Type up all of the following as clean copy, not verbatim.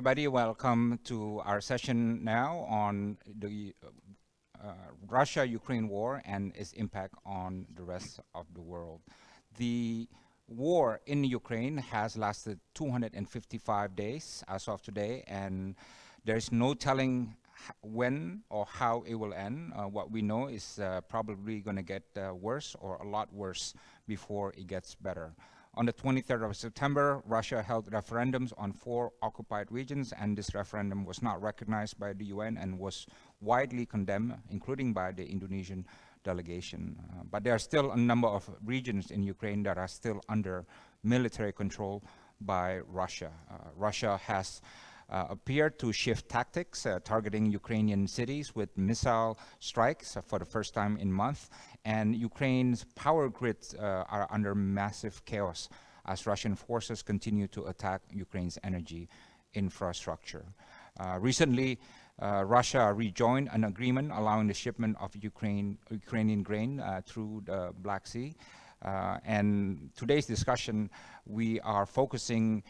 everybody. Welcome to our session now on the Russia-Ukraine war and its impact on the rest of the world. The war in Ukraine has lasted 255 days as of today, and there's no telling when or how it will end. What we know is probably going to get worse or a lot worse before it gets better. On the 23rd of September, Russia held referendums on 4 occupied regions, and this referendum was not recognized by the UN and was widely condemned, including by the Indonesian delegation. But there are still a number of regions in Ukraine that are still under military control by Russia. Russia has appeared to shift tactics, targeting Ukrainian cities with missile strikes for the first time in months, and Ukraine's power grids are under massive chaos as Russian forces continue to attack Ukraine's energy infrastructure. Recently, Russia rejoined an agreement allowing the shipment of Ukrainian grain through the Black Sea. And today's discussion, we are focusing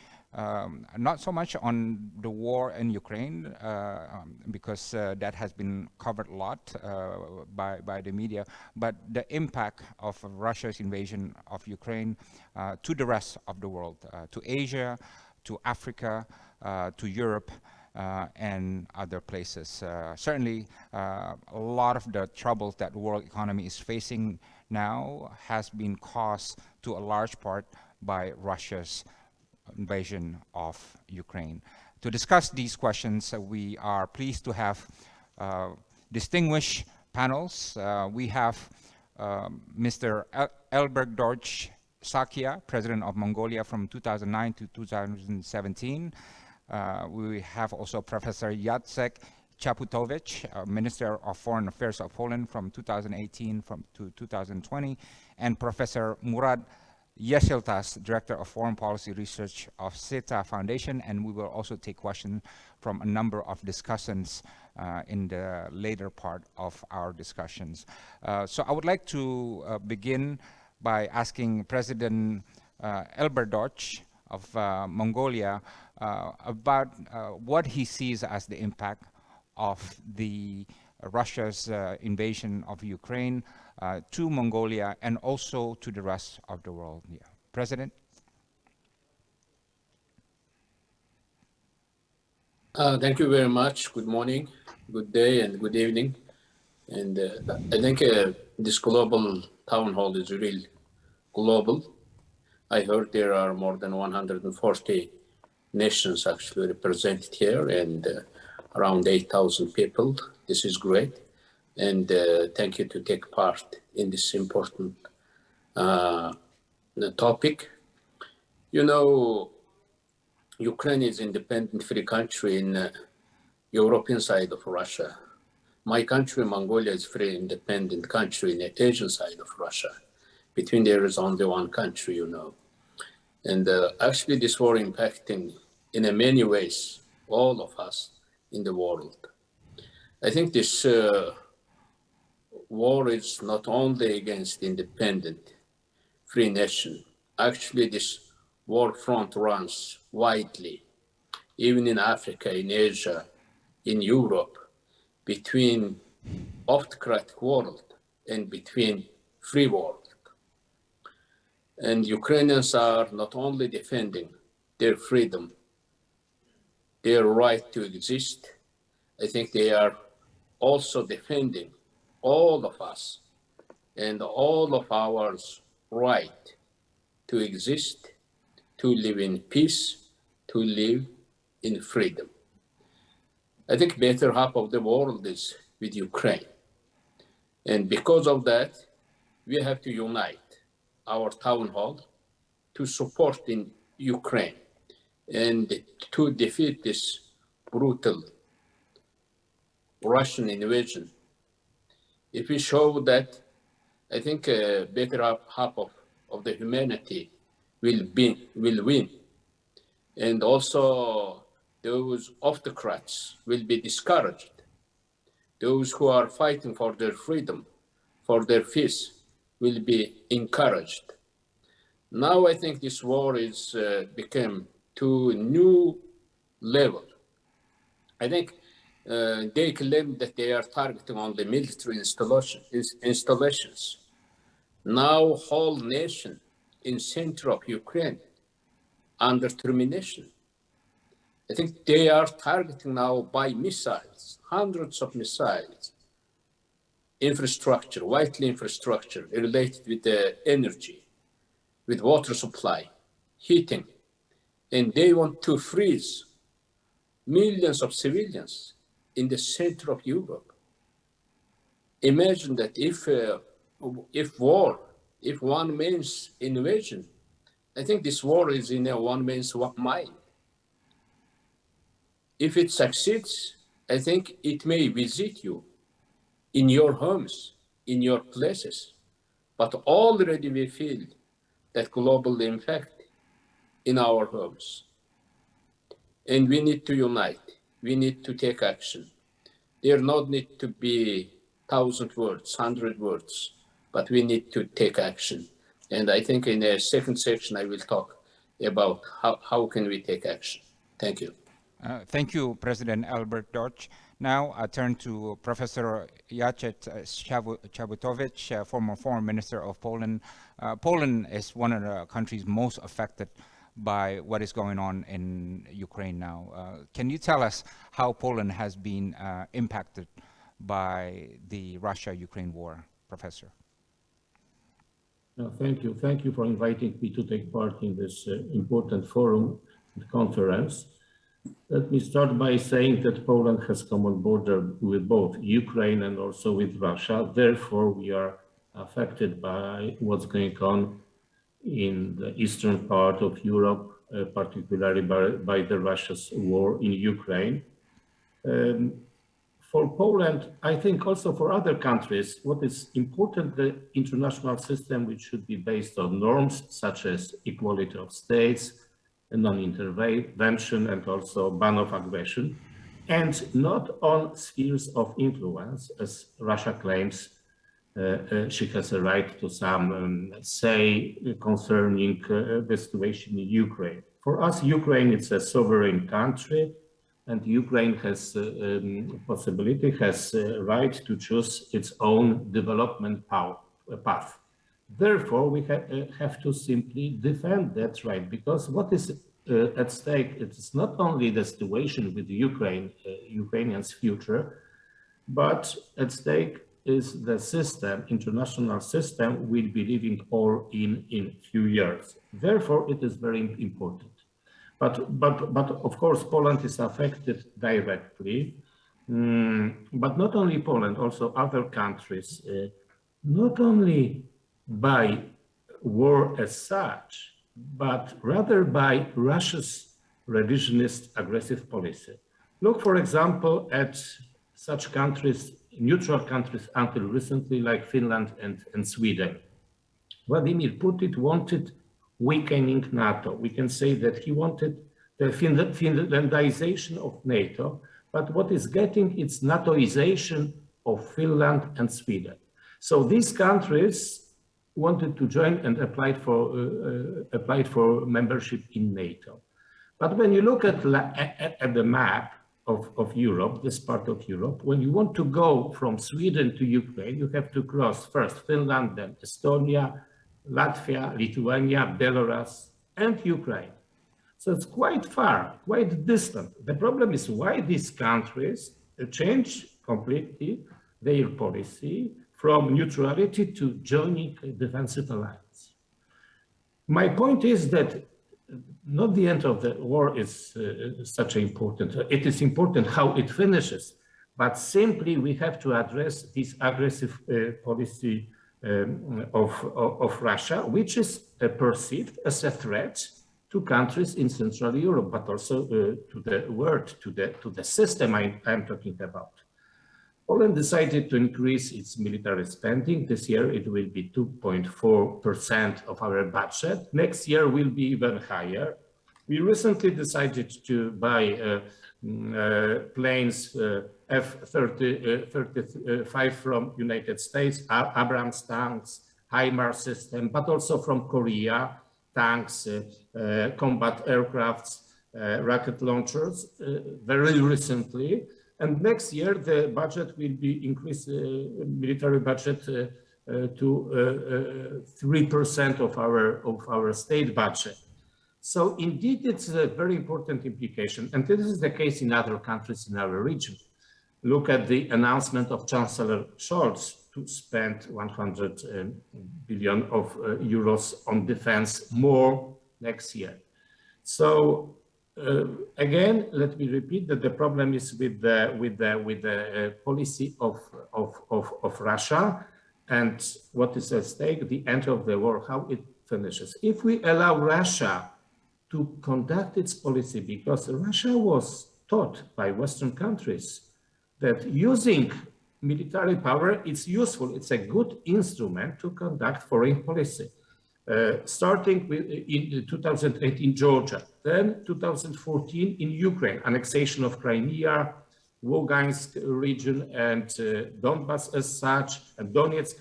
not so much on the war in Ukraine, because that has been covered a lot by the media, but the impact of Russia's invasion of Ukraine to the rest of the world, to Asia, to Africa, to Europe, and other places. Certainly, a lot of the troubles that the world economy is facing now has been caused to a large part by Russia's invasion of Ukraine. To discuss these questions, we are pleased to have distinguished panels. We have Mr. Elberg Dorj Sakia, President of Mongolia from 2009 to 2017. We have also Professor Jacek Czaputowicz, Minister of Foreign Affairs of Poland from 2018 to 2020, and Professor Murat Yeşiltaş, Director of Foreign Policy Research of SETA Foundation, and we will also take questions from a number of discussants in the later part of our discussions. So I would like to begin by asking President Elberg Dorj of Mongolia about what he sees as the impact of the Russia's invasion of Ukraine to Mongolia and also to the rest of the world. Yeah. President? Thank you very much. Good morning, good day, and good evening. And I think this global town hall is real global. I heard there are more than 140 nations actually represented here, and around 8,000 people. This is great. And thank you to take part in this important topic. You know, Ukraine is an independent free country in European side of Russia. My country, Mongolia, is free independent country in the Asian side of Russia. Between there is only one country, you know. And actually this war impacting in many ways all of us in the world. I think this war is not only against independent free nation. Actually, this war front runs widely, even in Africa, in Asia, in Europe, between autocratic world and between free world. And Ukrainians are not only defending their freedom, their right to exist, I think they are also defending all of us and all of our right to exist, to live in peace, to live in freedom. I think better half of the world is with Ukraine. And because of that, we have to unite our town hall to support in Ukraine and to defeat this brutal Russian invasion. If we show that, I think better half of the humanity will win. And also those autocrats will be discouraged. Those who are fighting for their freedom, for their peace, will be encouraged. Now I think this war is became to a new level I think they claim that they are targeting on the military installations. Now, whole nation in center of Ukraine under termination. I think they are targeting now by missiles, hundreds of missiles, infrastructure, vital infrastructure related with the energy, with water supply, heating, and they want to freeze millions of civilians in the center of Europe. Imagine that if war, if one man's invasion, I think this war is in a one man's mind. If it succeeds, I think it may visit you in your homes, in your places, but already we feel that global impact in our homes. And we need to unite. We need to take action. There not need to be 1,000 words, 100 words, but we need to take action. And I think in the second section, I will talk about how can we take action. Thank you. Thank you, President Albert Dodge. Now I turn to Professor Jacek Czaputowicz, former Foreign Minister of Poland. Poland is one of the countries most affected by what is going on in Ukraine now. Can you tell us how Poland has been impacted by the Russia-Ukraine war, Professor? No, thank you. Thank you for inviting me to take part in this important forum and conference. Let me start by saying that Poland has common border with both Ukraine and also with Russia. Therefore, we are affected by what's going on in the eastern part of Europe, particularly by the Russia's war in Ukraine. For Poland, I think also for other countries, what is important, the international system, which should be based on norms such as equality of states, non-intervention, and also ban of aggression, and not on spheres of influence, as Russia claims she has a right to some say concerning the situation in Ukraine. For us, Ukraine is a sovereign country, and Ukraine has possibility, has a right to choose its own development path. Therefore, we have to simply defend that right, because what is at stake, it is not only the situation with Ukraine, Ukrainians' future, but at stake is the system, international system we'll be living all in few years. Therefore, it is very important. But of course, Poland is affected directly, but not only Poland, also other countries, not only by war as such, but rather by Russia's revisionist aggressive policy. Look, for example, at such countries, neutral countries until recently, like Finland and Sweden. Vladimir Putin wanted weakening NATO. We can say that he wanted the Finlandization of NATO, but what is getting its NATOization of Finland and Sweden. So these countries wanted to join and applied for membership in NATO. But when you look at the map of Europe, this part of Europe, when you want to go from Sweden to Ukraine, you have to cross first Finland, then Estonia, Latvia, Lithuania, Belarus, and Ukraine. So it's quite far, quite distant. The problem is why these countries change completely their policy from neutrality to joining a defensive alliance. My point is that not the end of the war is such important. It is important how it finishes, but simply we have to address this aggressive policy of Russia, which is perceived as a threat to countries in Central Europe, but also to the world, to the system I'm talking about. Poland decided to increase its military spending. This year it will be 2.4% of our budget. Next year will be even higher. We recently decided to buy planes F-35 from United States, Abrams tanks, HIMARS system, but also from Korea, tanks, combat aircrafts, rocket launchers very recently. And next year, the budget will be increased, military budget to 3% of our state budget. So indeed, it's a very important implication. And this is the case in other countries in our region. Look at the announcement of Chancellor Scholz to spend 100 billion of euros on defense more next year. So again, let me repeat that the problem is with the policy of Russia and what is at stake, the end of the war, how it finishes. If we allow Russia to conduct its policy, because Russia was taught by Western countries that using military power is useful, it's a good instrument to conduct foreign policy. Starting with in 2008 in Georgia, then 2014 in Ukraine, annexation of Crimea, Lugansk region and Donbas as such, and Donetsk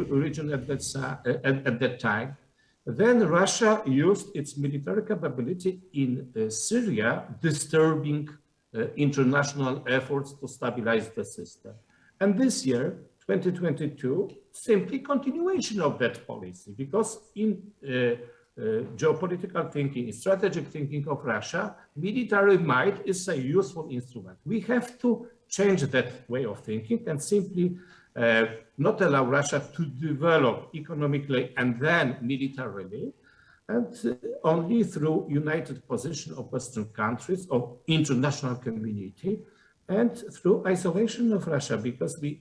region at that time. Then Russia used its military capability in Syria, disturbing international efforts to stabilize the system. And this year, 2022, simply continuation of that policy, because in geopolitical thinking, strategic thinking of Russia, military might is a useful instrument. We have to change that way of thinking and simply not allow Russia to develop economically and then militarily, and only through united position of Western countries, of international community, and through isolation of Russia, because we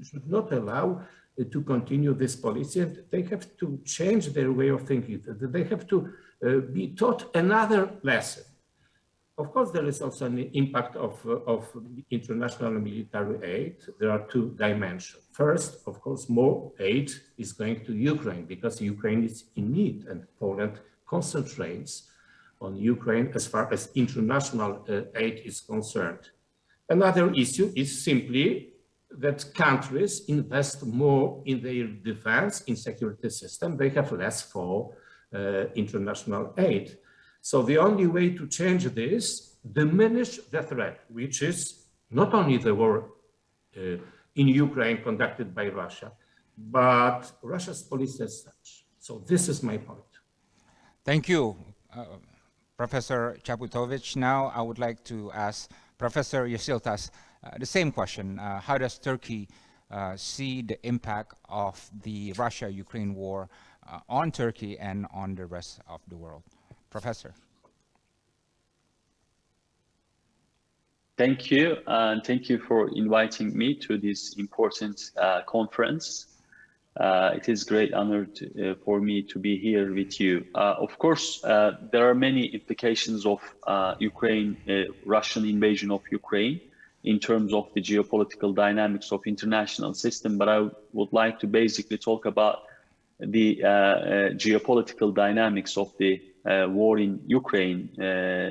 should not allow to continue this policy, and they have to change their way of thinking. They have to be taught another lesson. Of course, there is also an impact of international military aid. There are two dimensions. First, of course, more aid is going to Ukraine because Ukraine is in need, and Poland concentrates on Ukraine as far as international aid is concerned. Another issue is simply that countries invest more in their defense, in security system. They have less for international aid. So the only way to change this, diminish the threat, which is not only the war in Ukraine conducted by Russia, but Russia's policy as such. So this is my point. Thank you, Professor Chapputovich. Now I would like to ask Professor Yeşiltaş the same question. How does Turkey see the impact of the Russia-Ukraine war on Turkey and on the rest of the world? Professor. Thank you, and thank you for inviting me to this important conference. It is a great honor for me to be here with you. Of course, there are many implications of Russian invasion of Ukraine in terms of the geopolitical dynamics of international system, but I would like to basically talk about the geopolitical dynamics of the war in Ukraine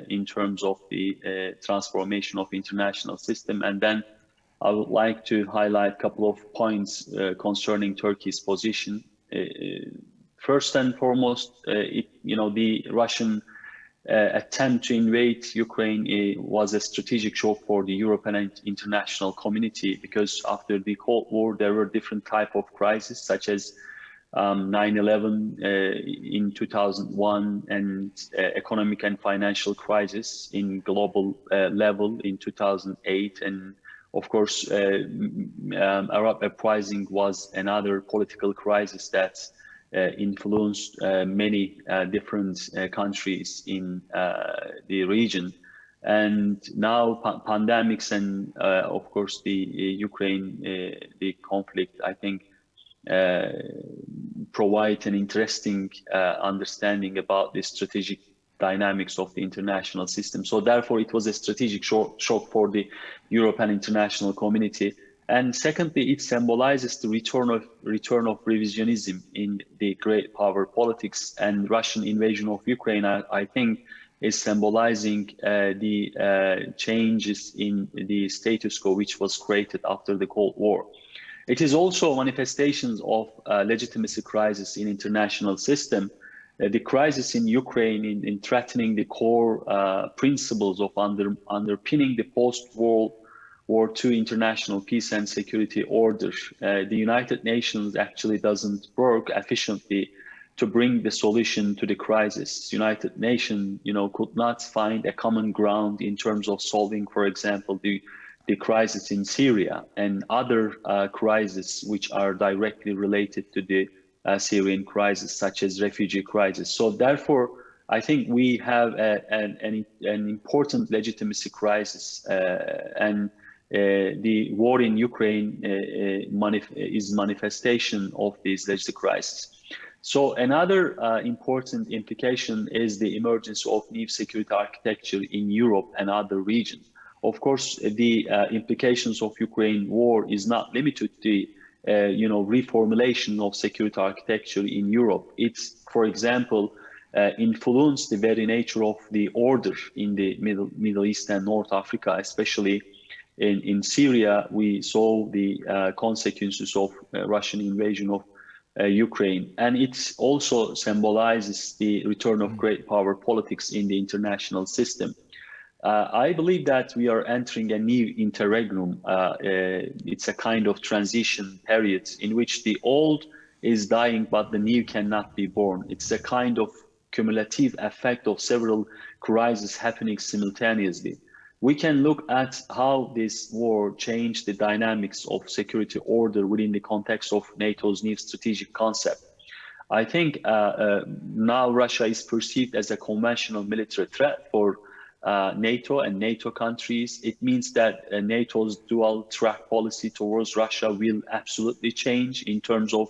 in terms of the transformation of international system, and then I would like to highlight a couple of points concerning Turkey's position. First and foremost, the Russian attempt to invade Ukraine was a strategic shock for the European and international community, because after the Cold War, there were different types of crises, such as 9/11 in 2001 and economic and financial crisis in global level in 2008. And of course, Arab uprising was another political crisis that influenced many different countries in the region. And now pandemics and of course the Ukraine, the conflict, I think provide an interesting understanding about the strategic dynamics of the international system. So therefore, it was a strategic shock for the European international community. And secondly, it symbolizes the return of revisionism in the great power politics, and Russian invasion of Ukraine, I think, is symbolizing the changes in the status quo which was created after the Cold War. It is also manifestations of legitimacy crisis in international system, the crisis in Ukraine in threatening the core principles of underpinning the post-World War II international peace and security order. The United Nations actually doesn't work efficiently to bring the solution to the crisis. United Nations, could not find a common ground in terms of solving, for example, the crisis in Syria and other crises which are directly related to the Syrian crisis, such as refugee crisis. So therefore, I think we have an important legitimacy crisis, and the war in Ukraine is manifestation of this legitimacy crisis. So another important implication is the emergence of new security architecture in Europe and other regions. Of course, the implications of Ukraine war is not limited to the reformulation of security architecture in Europe. It's, for example, influenced the very nature of the order in the Middle East and North Africa, especially in Syria. We saw the consequences of Russian invasion of Ukraine, and it also symbolizes the return of great power politics in the international system. I believe that we are entering a new interregnum. It's a kind of transition period in which the old is dying, but the new cannot be born. It's a kind of cumulative effect of several crises happening simultaneously. We can look at how this war changed the dynamics of security order within the context of NATO's new strategic concept. I think now Russia is perceived as a conventional military threat for NATO and NATO countries. It means that NATO's dual track policy towards Russia will absolutely change in terms of,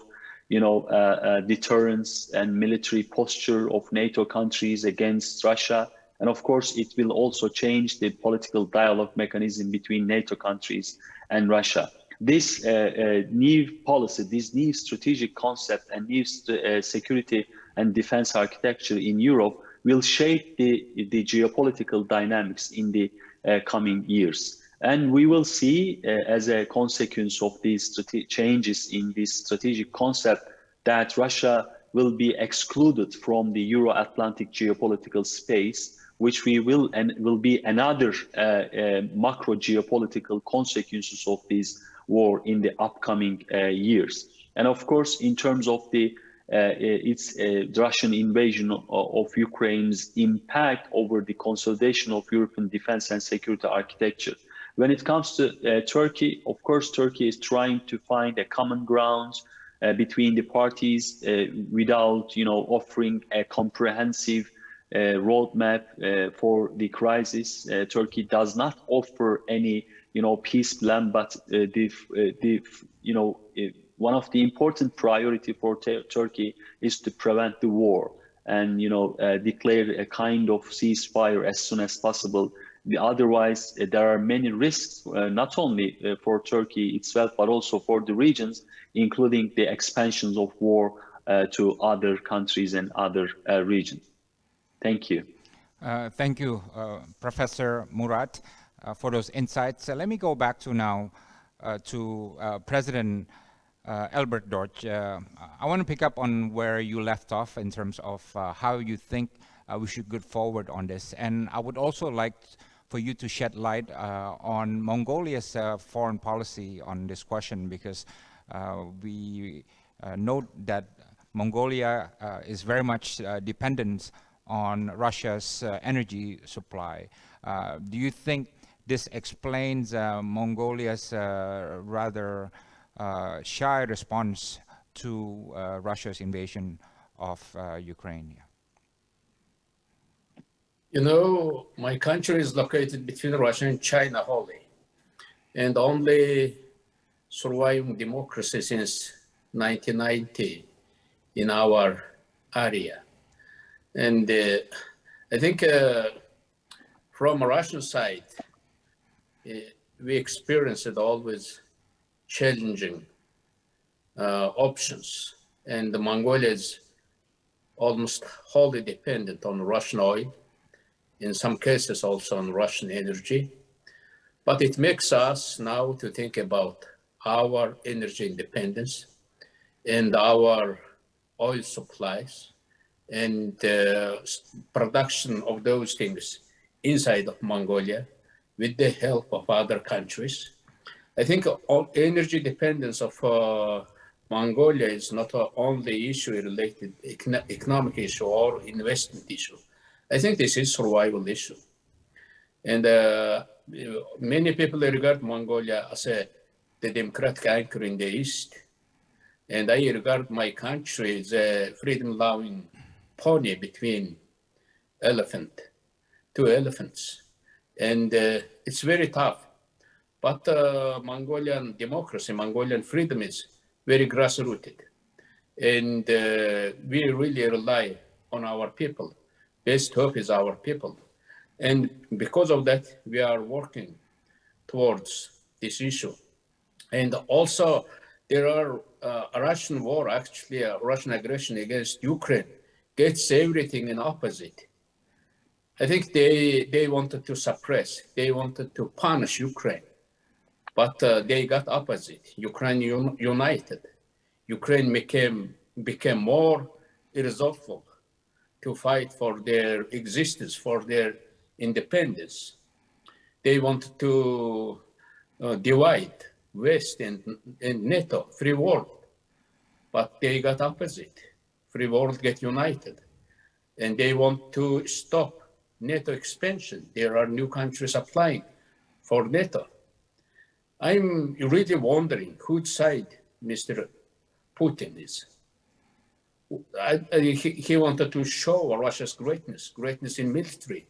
deterrence and military posture of NATO countries against Russia. And of course, it will also change the political dialogue mechanism between NATO countries and Russia. This new policy, this new strategic concept and new security and defense architecture in Europe will shape the geopolitical dynamics in the coming years. And we will see, as a consequence of these changes in this strategic concept, that Russia will be excluded from the Euro-Atlantic geopolitical space, which will be another macro geopolitical consequences of this war in the upcoming years. And of course, in terms of the Russian invasion of Ukraine's impact over the consolidation of European defense and security architecture. When it comes to Turkey, of course, Turkey is trying to find a common ground between the parties without, offering a comprehensive roadmap for the crisis. Turkey does not offer any, peace plan, but one of the important priority for Turkey is to prevent the war and, declare a kind of ceasefire as soon as possible. Otherwise, there are many risks, not only for Turkey itself, but also for the regions, including the expansions of war to other countries and other regions. Thank you. Thank you, Professor Murat, for those insights. Let me go back to now to President Elbert Dortch. I want to pick up on where you left off in terms of how you think we should go forward on this. And I would also like for you to shed light on Mongolia's foreign policy on this question, because we note that Mongolia is very much dependent on Russia's energy supply. Do you think this explains Mongolia's rather shy response to Russia's invasion of Ukraine? My country is located between Russia and China wholly, and only surviving democracy since 1990 in our area. And I think from a Russian side, we experienced always challenging options. And Mongolia is almost wholly dependent on Russian oil, in some cases also on Russian energy. But it makes us now to think about our energy independence and our oil supplies and production of those things inside of Mongolia with the help of other countries. I think all energy dependence of Mongolia is not only issue related economic issue or investment issue. I think this is survival issue. And many people regard Mongolia as the democratic anchor in the East. And I regard my country as a freedom-loving pony between two elephants. And it's very tough. But Mongolian democracy, Mongolian freedom is very grassrooted. And we really rely on our people. Best hope is our people. And because of that, we are working towards this issue. And also, there are a Russian war, actually, a Russian aggression against Ukraine gets everything in opposite. I think they wanted to suppress, they wanted to punish Ukraine, but they got opposite. Ukraine united. Ukraine became more resolveful to fight for their existence, for their independence. They wanted to divide West and NATO, free world, but they got opposite. Free world get united, and they want to stop NATO expansion. There are new countries applying for NATO. I'm really wondering whose side Mr. Putin is. He wanted to show Russia's greatness in military.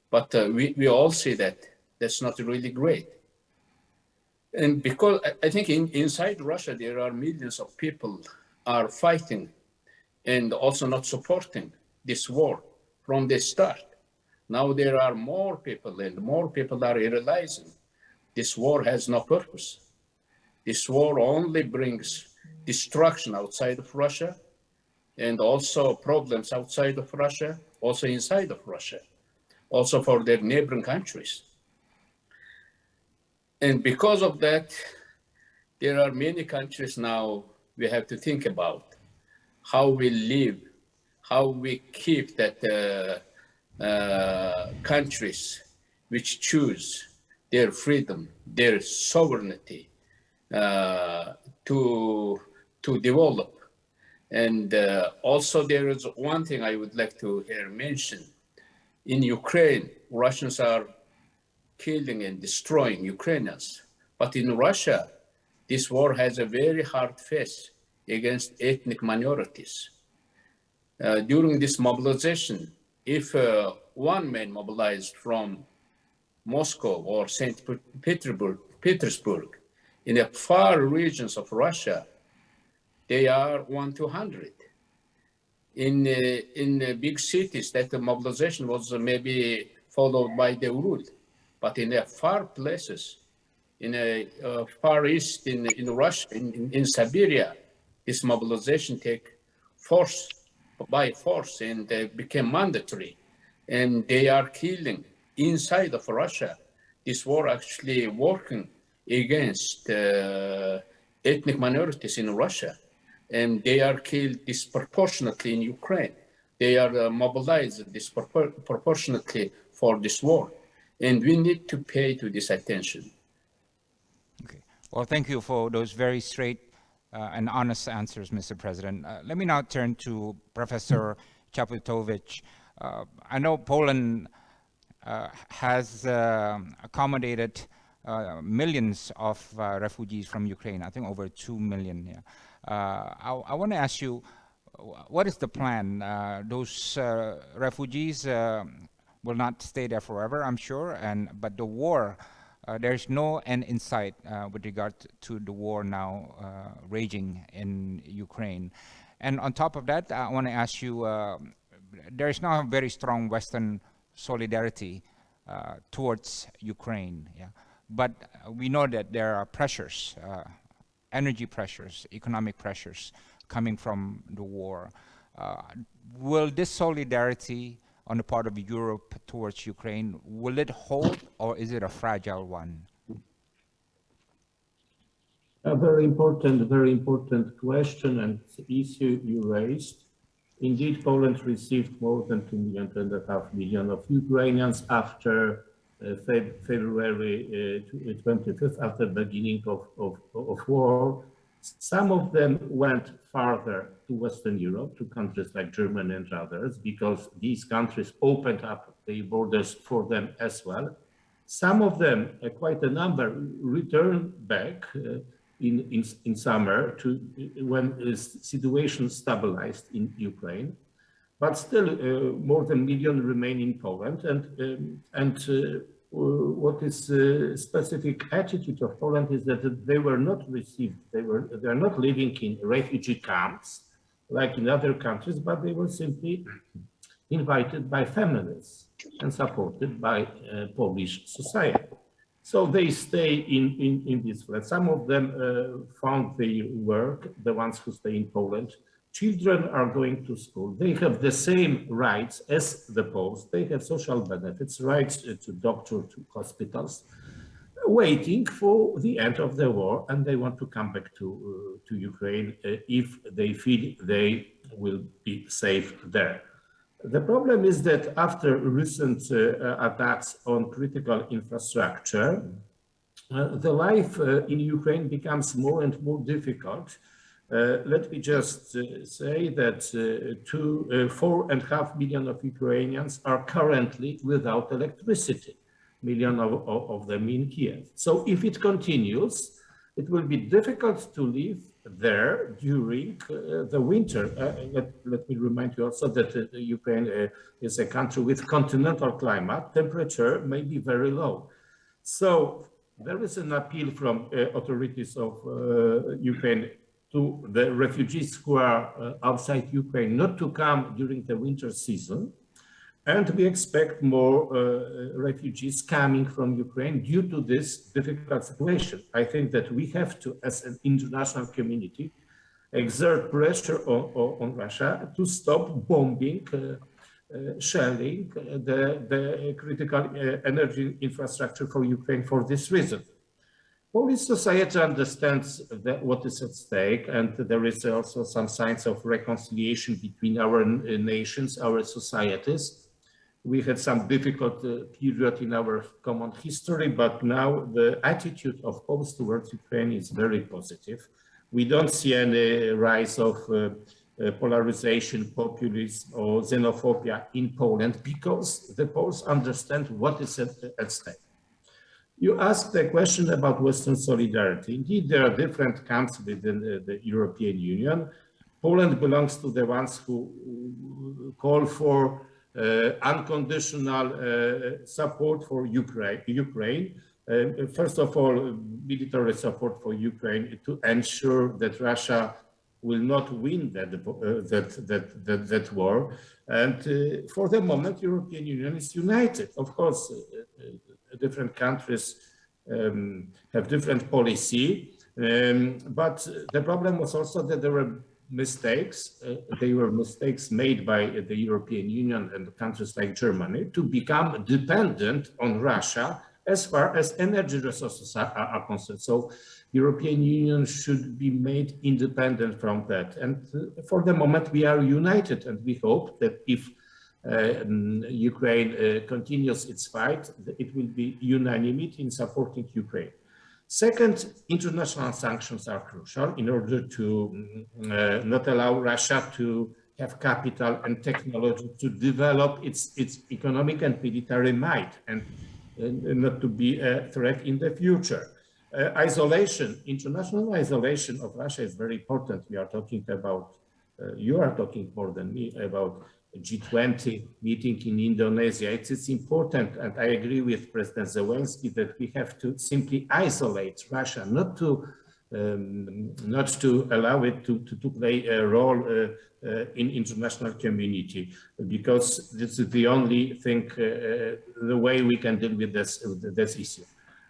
But we all see that that's not really great. And because I think inside Russia, there are millions of people are fighting and also not supporting this war from the start. Now there are more people and more people are realizing this war has no purpose. This war only brings destruction outside of Russia and also problems outside of Russia, also inside of Russia, also for their neighboring countries. And because of that, there are many countries now we have to think about how we live, how we keep that countries which choose their freedom, their sovereignty to develop. And also there is one thing I would like to here mention. In Ukraine, Russians are killing and destroying Ukrainians. But in Russia, this war has a very hard face against ethnic minorities. During this mobilization, if one man mobilized from Moscow or St. Petersburg, in the far regions of Russia, they are 1 to 100. In the big cities, that the mobilization was maybe followed by the Urul. But in the far places, in the far east, in Russia, in Siberia, this mobilization take by force and became mandatory. And they are killing inside of Russia. This war actually working against ethnic minorities in Russia. And they are killed disproportionately in Ukraine. They are mobilized disproportionately for this war. And we need to pay to this attention. Okay. Well, thank you for those very straight and honest answers, Mr. President. Let me now turn to Professor Chaputowicz. I know Poland has accommodated millions of refugees from Ukraine, I think over 2 million. Yeah. I want to ask you, what is the plan? Those refugees will not stay there forever, I'm sure, but the war, there's no end in sight with regard to the war now raging in Ukraine. And on top of that, I want to ask you, there is now a very strong Western solidarity towards Ukraine. Yeah? But we know that there are pressures, energy pressures, economic pressures coming from the war. Will this solidarity on the part of Europe towards Ukraine, will it hold or is it a fragile one? A very important question and issue you raised. Indeed, Poland received more than 2.5 million of Ukrainians after February 25th, after the beginning of war. Some of them went farther to Western Europe, to countries like Germany and others, because these countries opened up the borders for them as well. Some of them, quite a number, returned back in summer to when the situation stabilized in Ukraine. But still, more than a million remain in Poland, and what is specific attitude of Poland is that they were not received. They are not living in refugee camps like in other countries, but they were simply invited by families and supported by Polish society. So they stay in this flat. Some of them found their work, the ones who stay in Poland. Children are going to school. They have the same rights as the Poles. They have social benefits, rights to doctor, to hospitals, waiting for the end of the war, and they want to come back to Ukraine if they feel they will be safe there. The problem is that after recent attacks on critical infrastructure, the life in Ukraine becomes more and more difficult. Let me just say that 4.5 million of Ukrainians are currently without electricity, million of them in Kiev. So if it continues, it will be difficult to live there during the winter. Let me remind you also that Ukraine is a country with continental climate. Temperature may be very low. So there is an appeal from authorities of Ukraine to the refugees who are outside Ukraine not to come during the winter season. And we expect more refugees coming from Ukraine due to this difficult situation. I think that we have to, as an international community, exert pressure on Russia to stop bombing, shelling the critical energy infrastructure for Ukraine for this reason. Polish society understands what is at stake, and there is also some signs of reconciliation between our nations, our societies. We had some difficult period in our common history, but now the attitude of Poles towards Ukraine is very positive. We don't see any rise of polarization, populism, or xenophobia in Poland because the Poles understand what is at stake. You asked a question about Western solidarity. Indeed, there are different camps within the European Union. Poland belongs to the ones who call for unconditional support for Ukraine. First of all, military support for Ukraine to ensure that Russia will not win that war. And for the moment, European Union is united. Of course, different countries have different policy, but the problem was also that there were mistakes. They were mistakes made by the European Union and countries like Germany to become dependent on Russia as far as energy resources are concerned. So European Union should be made independent from that. And for the moment, we are united, and we hope that if Ukraine continues its fight, it will be unanimity in supporting Ukraine. Second, international sanctions are crucial in order to not allow Russia to have capital and technology to develop its economic and military might, and not to be a threat in the future. Isolation, international isolation of Russia is very important. We are talking about, you are talking more than me about G20 meeting in Indonesia. It's important, and I agree with President Zelensky that we have to simply isolate Russia, not to allow it to play a role in international community, because this is the only thing, the way we can deal with this issue.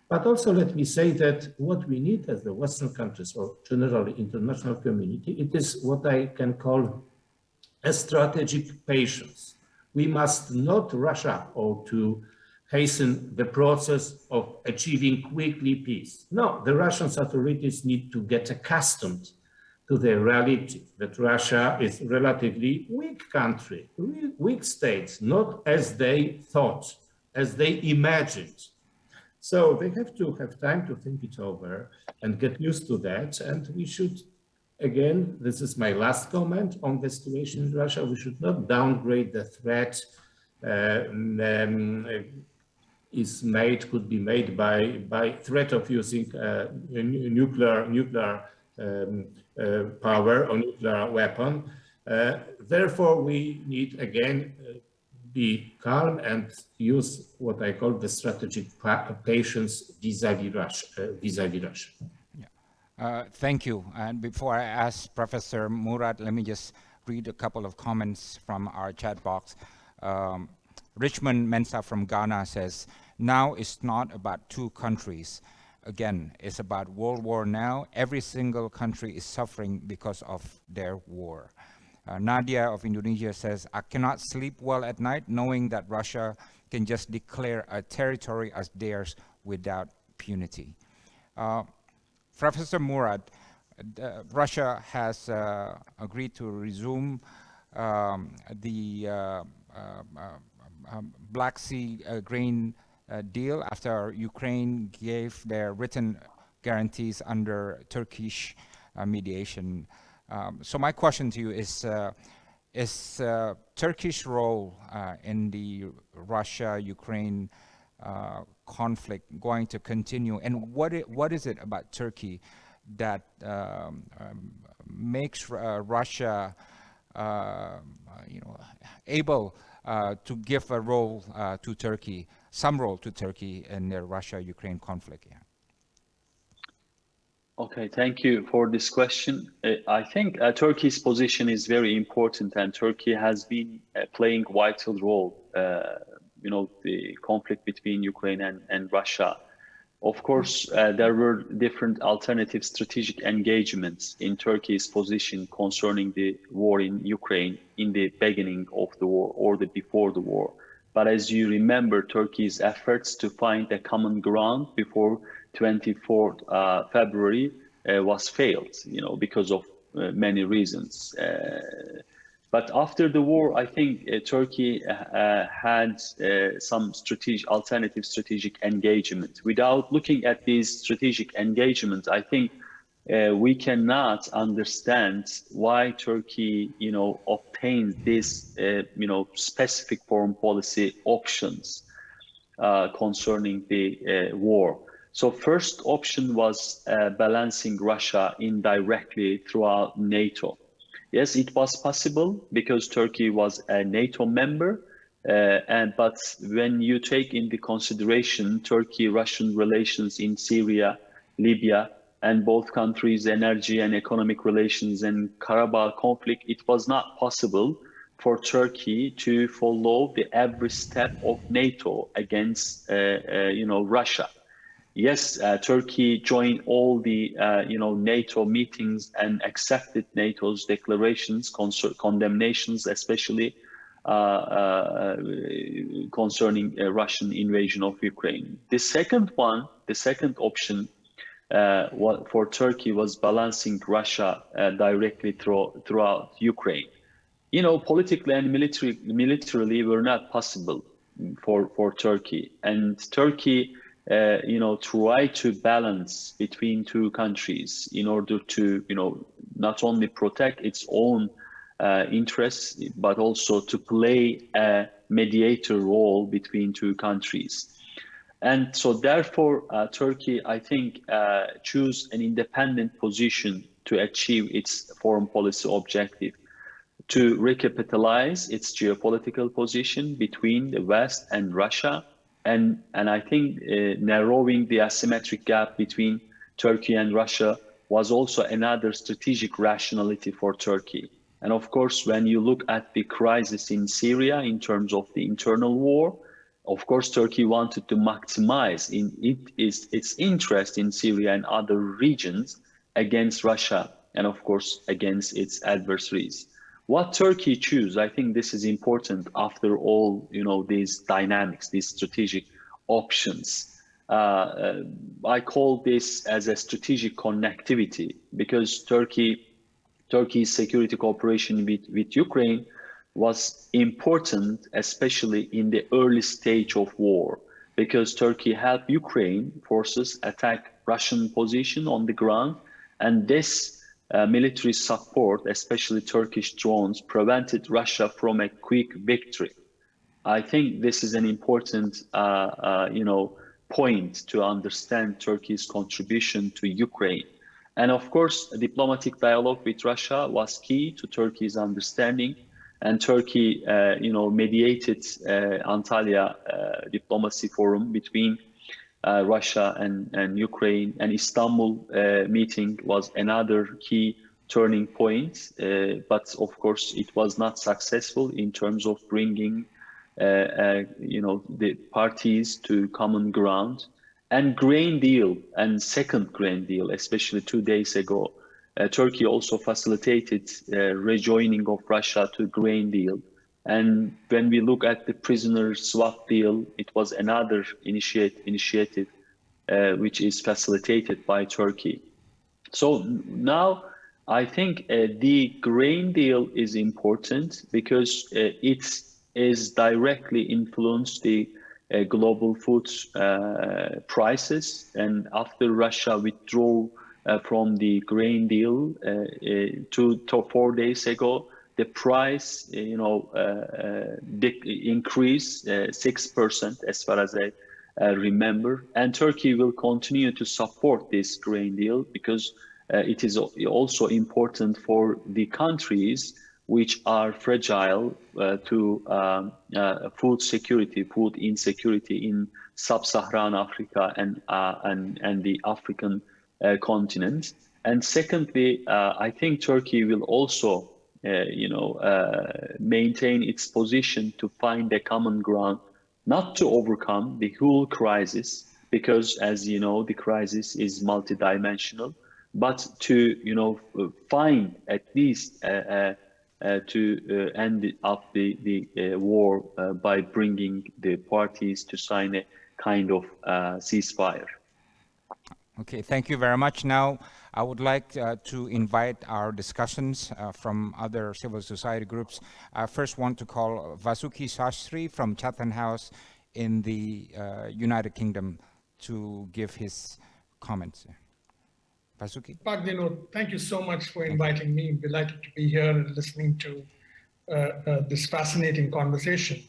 But also let me say that what we need as the Western countries, or generally international community, it is what I can call a strategic patience. We must not rush up or to hasten the process of achieving quickly peace. No, the Russian authorities need to get accustomed to the reality that Russia is a relatively weak country, weak states, not as they thought, as they imagined. So they have to have time to think it over and get used to that. And we should, again, this is my last comment on the situation in Russia, we should not downgrade the threat could be made by threat of using nuclear power or nuclear weapon. Therefore, we need again be calm and use what I call the strategic patience vis-à-vis Russia. Yeah. Thank you. And before I ask Professor Murad, let me just read a couple of comments from our chat box. Richmond Mensa from Ghana says, now it's not about two countries. Again, it's about World War now. Every single country is suffering because of their war. Nadia of Indonesia says, I cannot sleep well at night knowing that Russia can just declare a territory as theirs without impunity. Professor Murad, Russia has agreed to resume the Black Sea grain deal after Ukraine gave their written guarantees under Turkish mediation. So my question to you is Turkish role in the Russia-Ukraine conflict going to continue? And what is it about Turkey that makes Russia able to give a role to Turkey, some role to Turkey in the Russia-Ukraine conflict? Yeah. Okay, thank you for this question. I think Turkey's position is very important, and Turkey has been playing a vital role. The conflict between Ukraine and Russia. Of course, there were different alternative strategic engagements in Turkey's position concerning the war in Ukraine in the beginning of the war or before the war. But as you remember, Turkey's efforts to find a common ground before 24th February was failed, because of many reasons. But after the war, I think Turkey had some alternative strategic engagement. Without looking at these strategic engagements, I think we cannot understand why Turkey, obtained these, specific foreign policy options concerning the war. So first option was balancing Russia indirectly throughout NATO. Yes, it was possible because Turkey was a NATO member, but when you take into consideration Turkey-Russian relations in Syria, Libya, and both countries' energy and economic relations and Karabakh conflict, it was not possible for Turkey to follow every step of NATO against, Russia. Yes, Turkey joined all the, NATO meetings and accepted NATO's declarations, condemnations, especially concerning a Russian invasion of Ukraine. The second option for Turkey was balancing Russia directly throughout Ukraine. Politically and militarily were not possible for Turkey, and Turkey try to balance between two countries in order to, not only protect its own interests, but also to play a mediator role between two countries. And so therefore, Turkey, I think, choose an independent position to achieve its foreign policy objective, to recapitalize its geopolitical position between the West and Russia, and I think narrowing the asymmetric gap between Turkey and Russia was also another strategic rationality for Turkey. And of course, when you look at the crisis in Syria in terms of the internal war, of course, Turkey wanted to maximize its interest in Syria and other regions against Russia, and of course, against its adversaries. What Turkey choose, I think this is important after all, these dynamics, these strategic options. I call this as a strategic connectivity, because Turkey Turkey's security cooperation with Ukraine was important, especially in the early stage of war, because Turkey helped Ukraine forces attack Russian position on the ground, and this military support, especially Turkish drones, prevented Russia from a quick victory. I think this is an important, point to understand Turkey's contribution to Ukraine. And of course, a diplomatic dialogue with Russia was key to Turkey's understanding. And Turkey, mediated Antalya diplomacy forum between Russia and Ukraine. And Istanbul meeting was another key turning point. But of course, it was not successful in terms of bringing the parties to common ground. And grain deal and second grain deal, especially 2 days ago, Turkey also facilitated rejoining of Russia to grain deal. And when we look at the prisoner swap deal, it was another initiative which is facilitated by Turkey. So now I think the grain deal is important because it is directly influenced the global food prices. And after Russia withdrew from the grain deal 2 to 4 days ago, the price, increased 6% as far as I remember. And Turkey will continue to support this grain deal because it is also important for the countries which are fragile to food security, food insecurity in sub-Saharan Africa and the African continent. And secondly, I think Turkey will also, maintain its position to find a common ground, not to overcome the whole crisis, because as you know, the crisis is multidimensional, but to, find at least to end up the war by bringing the parties to sign a kind of ceasefire. Okay, thank you very much. Now, I would like to invite our discussions from other civil society groups. I first want to call Vasuki Sastry from Chatham House in the United Kingdom to give his comments. Vasuki? Pak Dino, thank you so much for inviting me. I'm delighted to be here and listening to this fascinating conversation.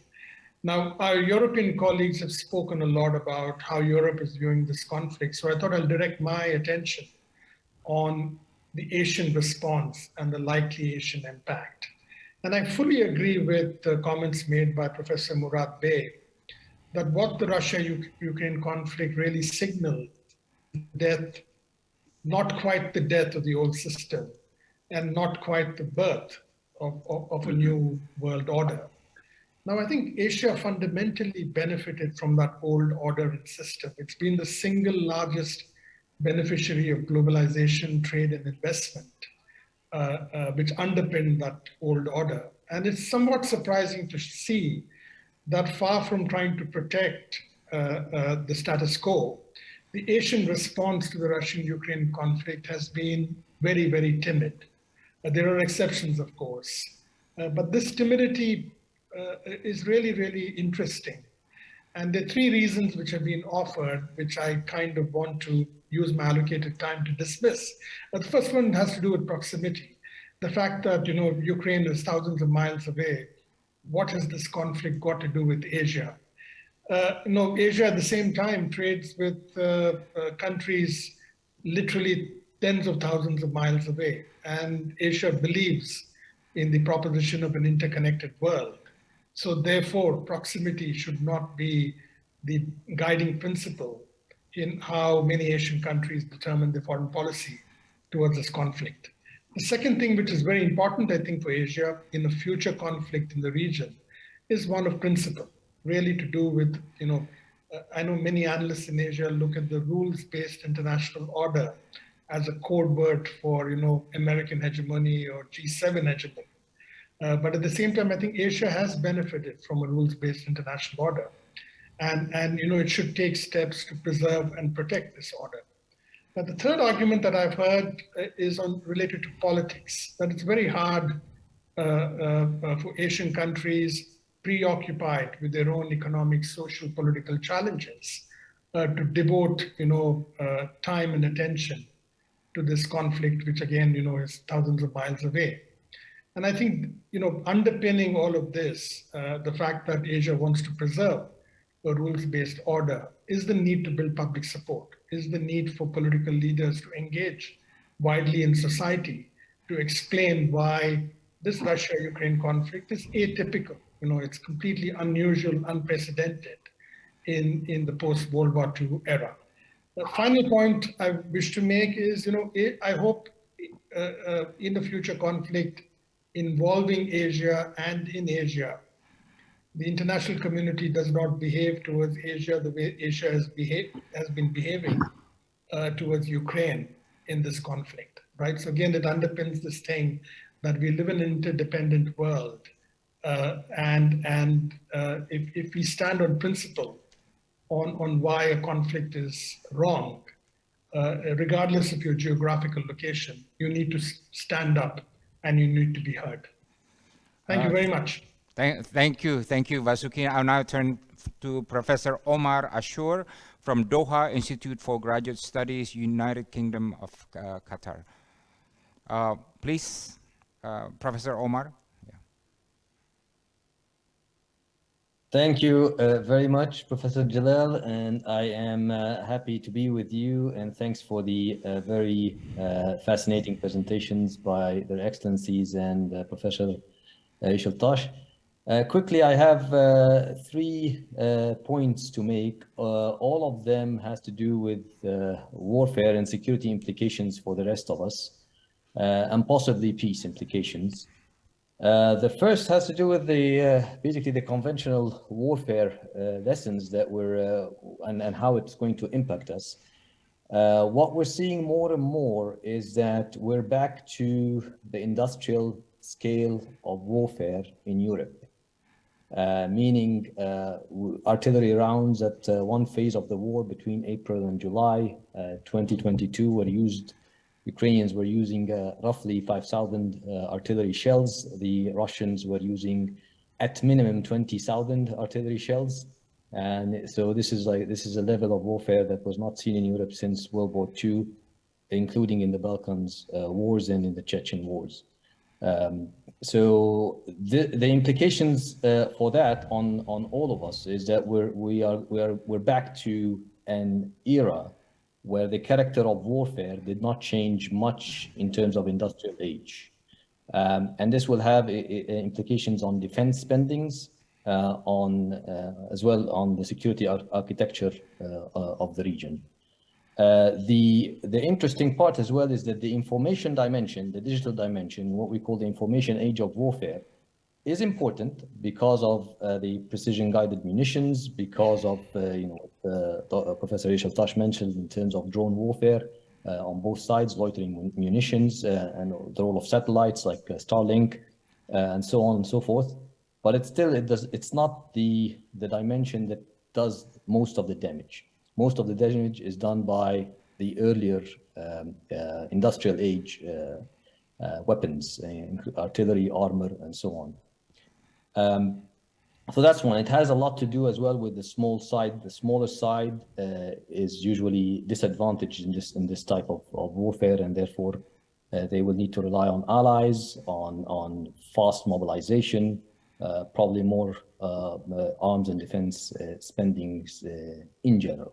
Now, our European colleagues have spoken a lot about how Europe is viewing this conflict. So I thought I'll direct my attention on the Asian response and the likely Asian impact. And I fully agree with the comments made by Professor Murad Bey that what the Russia-Ukraine conflict really signaled, death, not quite the death of the old system and not quite the birth of a new world order. Now, I think Asia fundamentally benefited from that old order and system. It's been the single largest beneficiary of globalization, trade, and investment, which underpinned that old order. And it's somewhat surprising to see that far from trying to protect the status quo, the Asian response to the Russian-Ukraine conflict has been very, very timid. There are exceptions, of course, but this timidity is really, really interesting. And there are three reasons which have been offered, which I kind of want to use my allocated time to dismiss. The first one has to do with proximity. The fact that, Ukraine is thousands of miles away. What has this conflict got to do with Asia? Asia at the same time trades with countries literally tens of thousands of miles away. And Asia believes in the proposition of an interconnected world. So therefore, proximity should not be the guiding principle in how many Asian countries determine their foreign policy towards this conflict. The second thing, which is very important, I think, for Asia in a future conflict in the region, is one of principle, really to do with, I know many analysts in Asia look at the rules-based international order as a code word for, American hegemony or G7 hegemony. But at the same time, I think Asia has benefited from a rules-based international order. And it should take steps to preserve and protect this order. But the third argument that I've heard is related to politics, that it's very hard for Asian countries preoccupied with their own economic, social, political challenges to devote, time and attention to this conflict, which again, is thousands of miles away. And I think, underpinning all of this, the fact that Asia wants to preserve a rules-based order is the need to build public support, is the need for political leaders to engage widely in society to explain why this Russia-Ukraine conflict is atypical. It's completely unusual, unprecedented in the post-World War II era. The final point I wish to make is, I hope in the future conflict involving Asia and in Asia, the international community does not behave towards Asia the way Asia has been behaving towards Ukraine in this conflict, right? So again, it underpins this thing that we live in an interdependent world, and if we stand on principle on why a conflict is wrong, regardless of your geographical location, you need to stand up and you need to be heard. Thank you very much. Thank you, Vasuki. I'll now turn to Professor Omar Ashur from Doha Institute for Graduate Studies, United Kingdom of Qatar. Please, Professor Omar. Yeah. Thank you very much, Professor Jalal, and I am happy to be with you, and thanks for the very fascinating presentations by their excellencies and Professor Sheltosh. Quickly, I have 3 points to make. All of them has to do with warfare and security implications for the rest of us, and possibly peace implications. The first has to do with basically the conventional warfare lessons that and how it's going to impact us. What we're seeing more and more is that we're back to the industrial scale of warfare in Europe. Meaning artillery rounds at one phase of the war between April and July 2022 were used. Ukrainians were using roughly 5,000 artillery shells. The Russians were using at minimum 20,000 artillery shells. And so this is a level of warfare that was not seen in Europe since World War II, including in the Balkans wars and in the Chechen wars. So the implications for that on all of us is that we're back to an era where the character of warfare did not change much in terms of industrial age, and this will have implications on defense spendings, as well on the security architecture of the region. The interesting part as well is that the information dimension, the digital dimension, what we call the information age of warfare, is important because of the precision-guided munitions, because of Professor Sheltosh mentioned in terms of drone warfare on both sides, loitering munitions, and the role of satellites like Starlink, and so on and so forth. But it's not the dimension that does most of the damage. Most of the damage is done by the earlier industrial age weapons, artillery, armor, and so on. So that's one. It has a lot to do as well with the small side. The smaller side is usually disadvantaged in this type of warfare, and therefore they will need to rely on allies, on fast mobilization, probably more arms and defense spendings in general.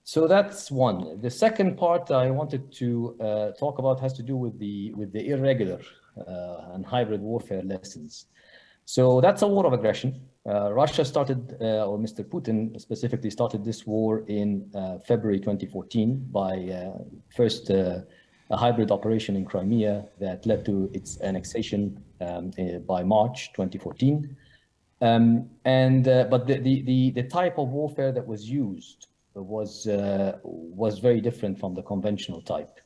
So that's one. The second part I wanted to talk about has to do with the irregular and hybrid warfare lessons. So that's a war of aggression. Russia started, or Mr. Putin specifically started this war in February 2014 by first a hybrid operation in Crimea that led to its annexation by March 2014. But the type of warfare that was used was very different from the conventional type.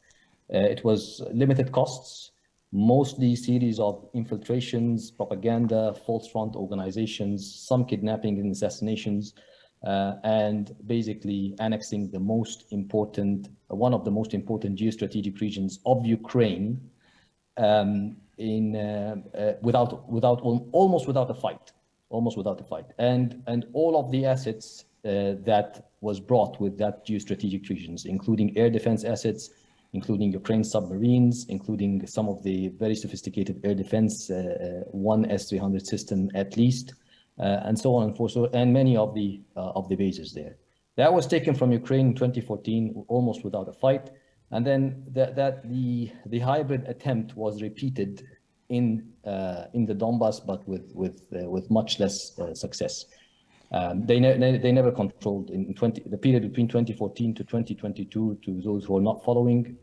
It was limited costs, mostly series of infiltrations, propaganda, false front organizations, some kidnapping and assassinations, and basically annexing the most important, one of the most important geostrategic regions of Ukraine almost without a fight, and all of the assets that was brought with that geostrategic regions, including air defense assets, including Ukraine submarines, including some of the very sophisticated air defense, one S-300 system at least, and so on and so, and many of the bases there. That was taken from Ukraine in 2014, almost without a fight, and then the hybrid attempt was repeated in the Donbas, but with much less success. They never controlled the period between 2014 to 2022. To those who are not following,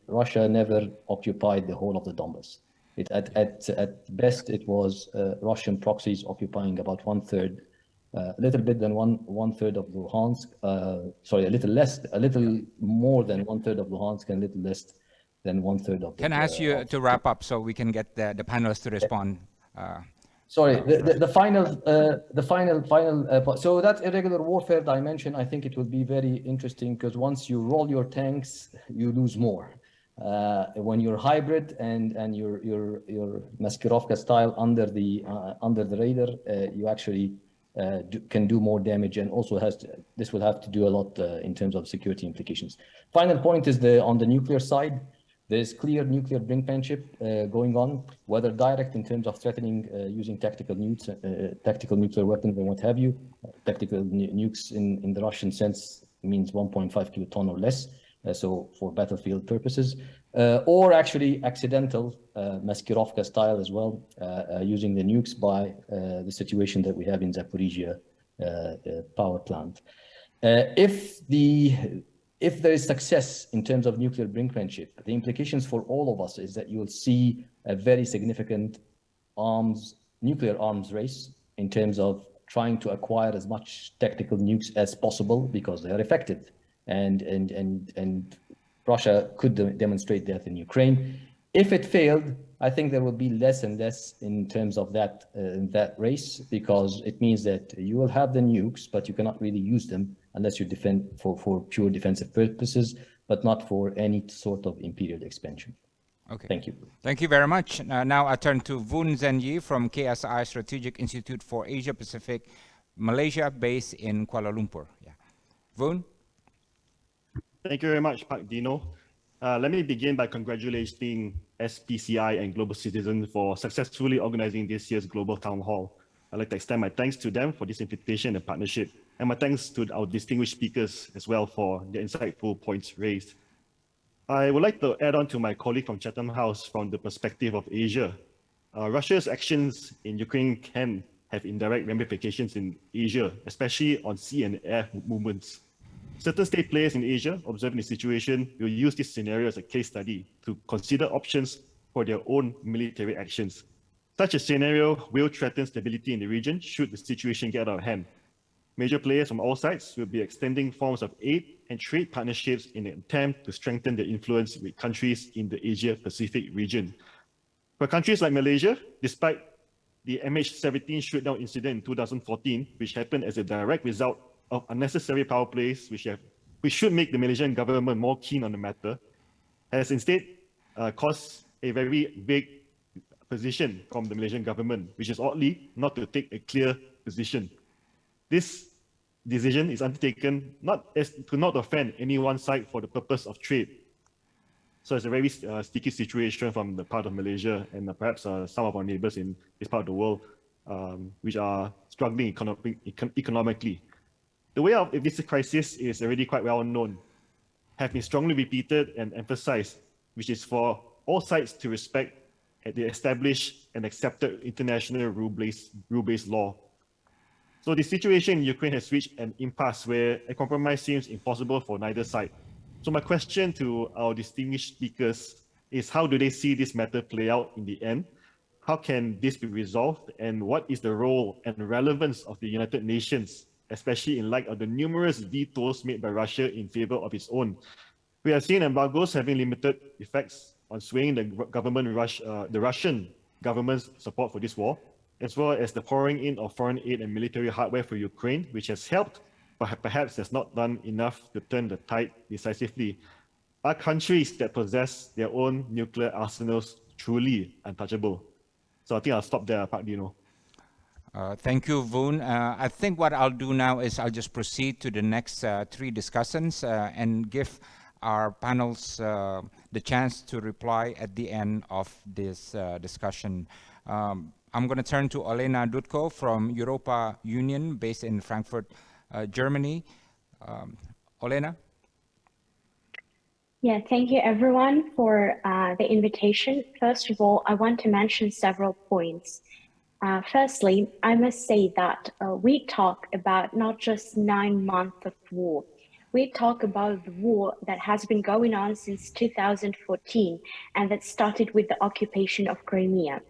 Russia never occupied the whole of the Donbas. At best, it was Russian proxies occupying about 1/3, a little bit than one third of Luhansk. Sorry, a little more than 1/3 of Luhansk, and a little less than 1/3 of. Can I ask you to wrap up so we can get the panelists to respond? Sorry, the final. So that irregular warfare dimension, I think it will be very interesting, because once you roll your tanks, you lose more. When you're hybrid and you're Maskirovka style under the radar, you actually can do more damage, and also this will have to do a lot in terms of security implications. Final point is on the nuclear side. There's clear nuclear brinkmanship going on, whether direct in terms of threatening using tactical nukes, tactical nuclear weapons and what have you. Tactical nukes in the Russian sense means 1.5 kiloton or less, so for battlefield purposes, or actually accidental Maskirovka style as well, using the nukes by the situation that we have in Zaporizhia power plant. If there is success in terms of nuclear brinkmanship, the implications for all of us is that you'll see a very significant nuclear arms race in terms of trying to acquire as much tactical nukes as possible, because they are effective. And Russia could demonstrate that in Ukraine. If it failed, I think there will be less and less in terms of that race, because it means that you will have the nukes, but you cannot really use them unless you defend for pure defensive purposes, but not for any sort of imperial expansion. Okay. Thank you. Thank you very much. Now I turn to Voon Zanyee from KSI Strategic Institute for Asia Pacific, Malaysia, based in Kuala Lumpur. Yeah. Voon? Thank you very much, Pak Dino. Let me begin by congratulating SPCI and Global Citizen for successfully organizing this year's Global Town Hall. I'd like to extend my thanks to them for this invitation and partnership, and my thanks to our distinguished speakers as well for the insightful points raised. I would like to add on to my colleague from Chatham House from the perspective of Asia. Russia's actions in Ukraine can have indirect ramifications in Asia, especially on sea and air movements. Certain state players in Asia observing the situation will use this scenario as a case study to consider options for their own military actions. Such a scenario will threaten stability in the region should the situation get out of hand. Major players from all sides will be extending forms of aid and trade partnerships in an attempt to strengthen their influence with countries in the Asia-Pacific region. For countries like Malaysia, despite the MH17 shootdown incident in 2014, which happened as a direct result of unnecessary power plays, which should make the Malaysian government more keen on the matter, has instead caused a very vague position from the Malaysian government, which is oddly not to take a clear position. This decision is undertaken not as to not offend any one side for the purpose of trade. So it's a very sticky situation from the part of Malaysia and perhaps some of our neighbors in this part of the world, which are struggling economically. The way out of this crisis is already quite well known, have been strongly repeated and emphasized, which is for all sides to respect the established and accepted international rule-based law. So the situation in Ukraine has reached an impasse where a compromise seems impossible for neither side. So my question to our distinguished speakers is, how do they see this matter play out in the end? How can this be resolved? And what is the role and relevance of the United Nations, especially in light of the numerous vetoes made by Russia in favor of its own? We have seen embargoes having limited effects on swaying the Russian government's support for this war, as well as the pouring in of foreign aid and military hardware for Ukraine, which has helped perhaps has not done enough to turn the tide decisively, are countries that possess their own nuclear arsenals truly untouchable? So I think I'll stop there, Pak Dino. Thank you, Voon. I think what I'll do now is I'll just proceed to the next three discussants and give our panels the chance to reply at the end of this discussion. I'm going to turn to Olena Dutko from Europa Union, based in Frankfurt, Germany. Olena? Yeah, thank you everyone for the invitation. First of all, I want to mention several points. Firstly, I must say that we talk about not just 9 months of war. We talk about the war that has been going on since 2014 and that started with the occupation of Crimea.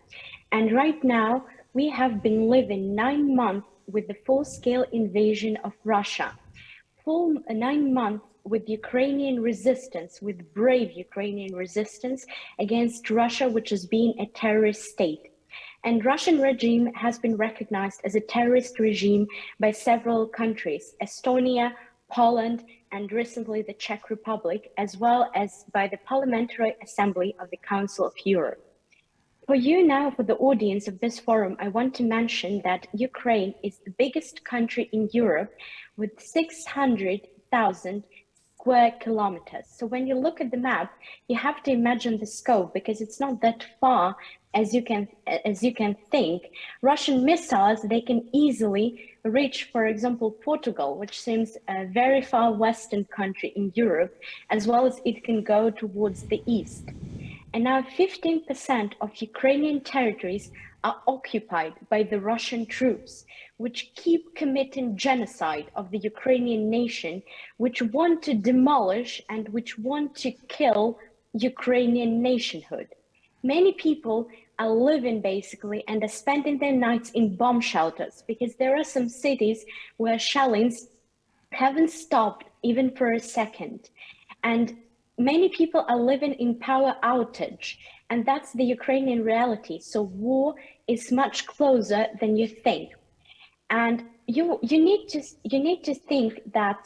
And right now, we have been living 9 months with the full-scale invasion of Russia. 9 months with Ukrainian resistance, with brave Ukrainian resistance against Russia, which has been a terrorist state. And Russian regime has been recognized as a terrorist regime by several countries, Estonia, Poland, and recently the Czech Republic, as well as by the Parliamentary Assembly of the Council of Europe. For you now, for the audience of this forum, I want to mention that Ukraine is the biggest country in Europe with 600,000 square kilometers. So when you look at the map, you have to imagine the scope because it's not that far as you can think. Russian missiles, they can easily reach, for example, Portugal, which seems a very far western country in Europe, as well as it can go towards the east. And now 15% of Ukrainian territories are occupied by the Russian troops, which keep committing genocide of the Ukrainian nation, which want to demolish and which want to kill Ukrainian nationhood. Many people are living basically and are spending their nights in bomb shelters because there are some cities where shellings haven't stopped even for a second. And many people are living in power outage, and that's the Ukrainian reality. So war is much closer than you think. And you need to think that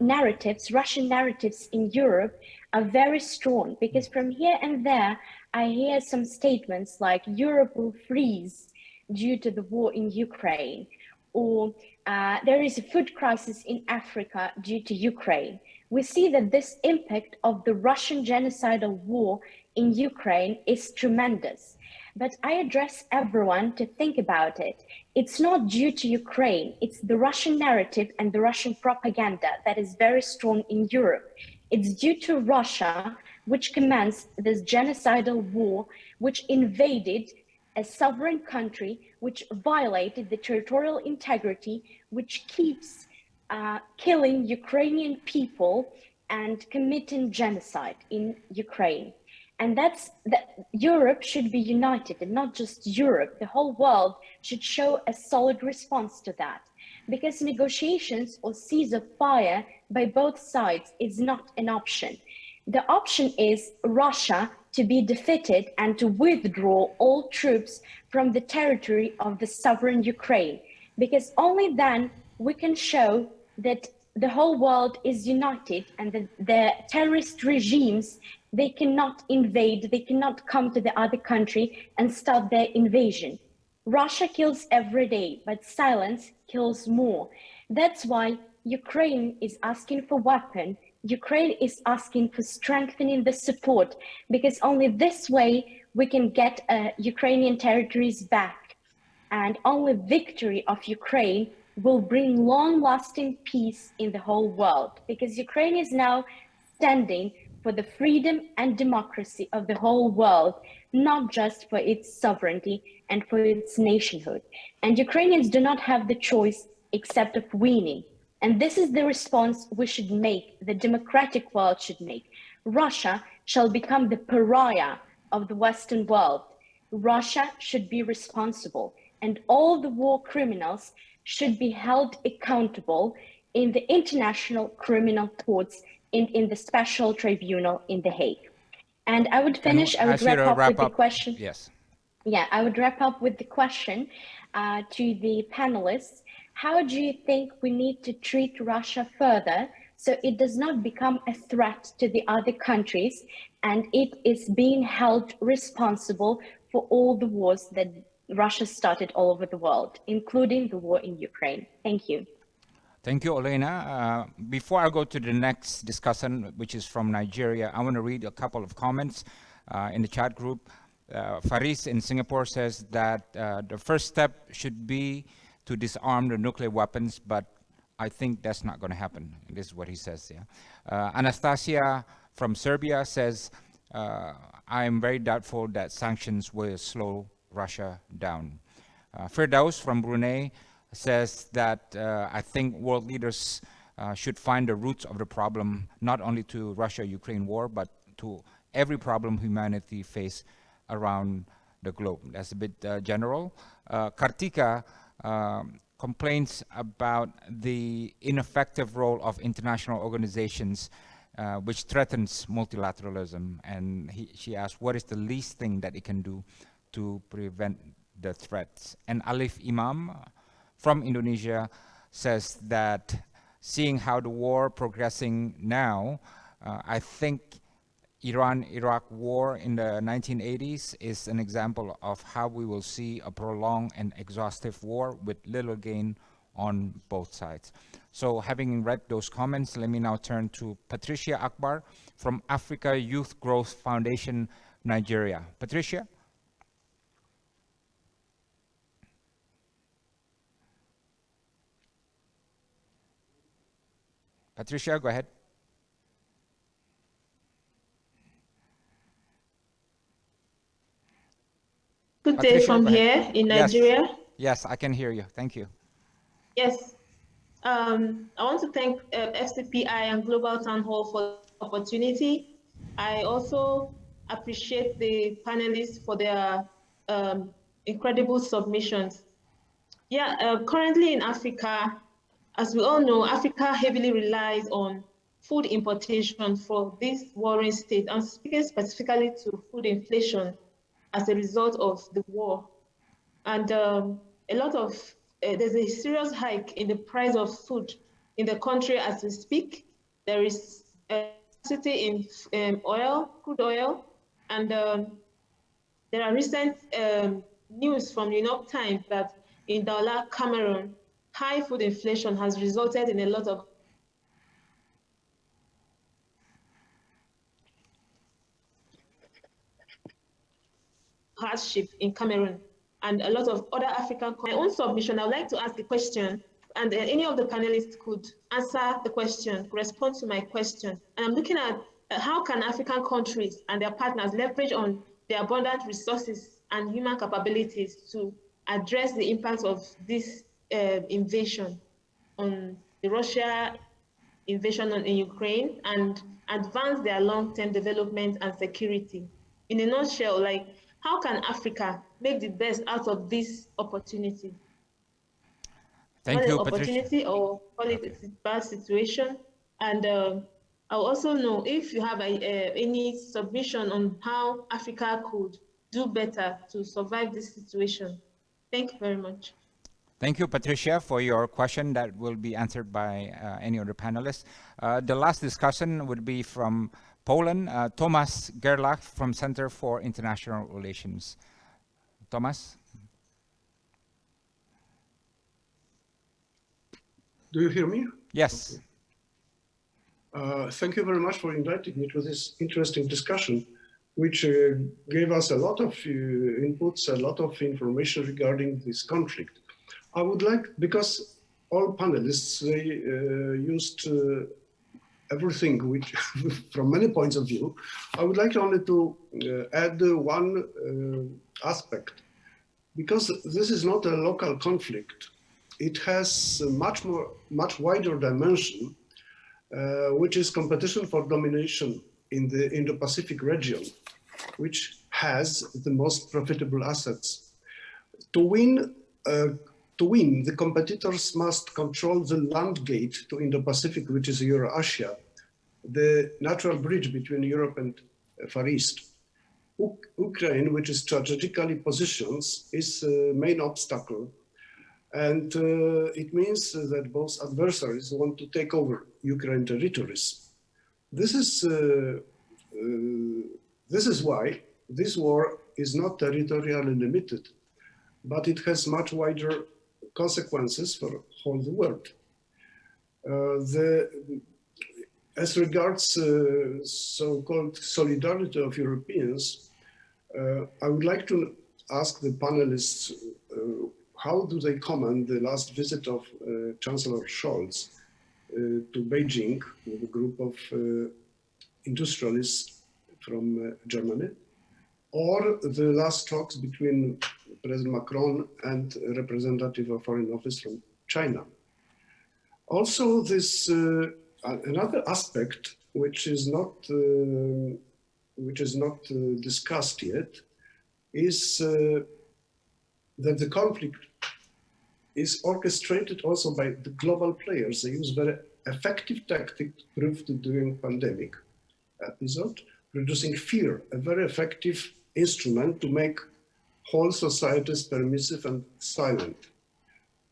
narratives, Russian narratives in Europe are very strong, because from here and there, I hear some statements like Europe will freeze due to the war in Ukraine, or there is a food crisis in Africa due to Ukraine. We see that this impact of the Russian genocidal war in Ukraine is tremendous. But I address everyone to think about it. It's not due to Ukraine, it's the Russian narrative and the Russian propaganda that is very strong in Europe. It's due to Russia, which commenced this genocidal war, which invaded a sovereign country, which violated the territorial integrity, which keeps killing Ukrainian people and committing genocide in Ukraine. And that Europe should be united, and not just Europe, the whole world should show a solid response to that. Because negotiations or ceasefire by both sides is not an option. The option is Russia to be defeated and to withdraw all troops from the territory of the sovereign Ukraine, because only then we can show that the whole world is united and that the terrorist regimes, they cannot invade, they cannot come to the other country and stop their invasion. Russia kills every day, but silence kills more. That's why Ukraine is asking for weapons. Ukraine is asking for strengthening the support, because only this way we can get Ukrainian territories back. And only victory of Ukraine will bring long-lasting peace in the whole world, because Ukraine is now standing for the freedom and democracy of the whole world, not just for its sovereignty and for its nationhood. And Ukrainians do not have the choice except of winning. And this is the response we should make, the democratic world should make. Russia shall become the pariah of the Western world. Russia should be responsible, and all the war criminals should be held accountable in the International Criminal Courts in the Special Tribunal in The Hague. And I would finish, I would wrap up with the question. Yes. Yeah, I would wrap up with the question. to the panelists. How do you think we need to treat Russia further so it does not become a threat to the other countries and it is being held responsible for all the wars that Russia started all over the world, including the war in Ukraine? Thank you. Thank you, Olena. Before I go to the next discussion, which is from Nigeria, I want to read a couple of comments in the chat group. Faris in Singapore says that the first step should be to disarm the nuclear weapons, but I think that's not going to happen. This is what he says. Yeah. Anastasia from Serbia says, I am very doubtful that sanctions will slow Russia down. Firdaus from Brunei says that I think world leaders should find the roots of the problem, not only to Russia-Ukraine war, but to every problem humanity faces around the globe. That's a bit general. Kartika complains about the ineffective role of international organizations which threatens multilateralism. And she asks, what is the least thing that it can do to prevent the threats? And Alif Imam from Indonesia says that seeing how the war progressing now, I think Iran-Iraq war in the 1980s is an example of how we will see a prolonged and exhaustive war with little gain on both sides. So having read those comments, let me now turn to Patricia Akbar from Africa Youth Growth Foundation, Nigeria. Patricia? Patricia, go ahead. Good day Patricia, from go ahead. here in Nigeria. Yes, I can hear you. Thank you. Yes. I want to thank FCPI and Global Town Hall for the opportunity. I also appreciate the panelists for their incredible submissions. Yeah, currently in Africa, as we all know, Africa heavily relies on food importation for this warring state. I'm speaking specifically to food inflation as a result of the war. And there's a serious hike in the price of food in the country as we speak. There is a scarcity in crude oil, and there are recent news from New York Times that in Douala, Cameroon, high food inflation has resulted in a lot of hardship in Cameroon and a lot of other African countries. My own submission, I would like to ask a question, and any of the panelists could answer the question, respond to my question. And I'm looking at how can African countries and their partners leverage on their abundant resources and human capabilities to address the impact of this invasion on the Russia invasion in Ukraine and advance their long-term development and security. In a nutshell, like, how can Africa make the best out of this opportunity? Thank you, opportunity, or call it a bad situation. And I'll also know if you have any submission on how Africa could do better to survive this situation. Thank you very much. Thank you, Patricia, for your question that will be answered by any of the panelists. The last discussion would be from Poland, Tomasz Gerlach from Center for International Relations. Thomas? Do you hear me? Yes. Okay. Thank you very much for inviting me to this interesting discussion, which gave us a lot of inputs, a lot of information regarding this conflict. I would like, because all panelists, they used everything which, from many points of view, I would like only to add one aspect, because this is not a local conflict. It has a much wider dimension, which is competition for domination in the Indo-Pacific region, which has the most profitable assets. To win, the competitors must control the land gate to Indo-Pacific, which is Eurasia, the natural bridge between Europe and Far East. Ukraine, which is strategically positioned, is the main obstacle And it means that both adversaries want to take over Ukraine territories. This is why this war is not territorially limited, but it has much wider consequences for whole the world. As regards so-called solidarity of Europeans, I would like to ask the panelists, how do they comment the last visit of Chancellor Scholz to Beijing with a group of industrialists from Germany, or the last talks between President Macron and a representative of Foreign Office from China? Also, this another aspect which is not discussed yet is that the conflict is orchestrated also by the global players. They use very effective tactics proved during pandemic episode, producing fear, a very effective instrument to make whole societies permissive and silent.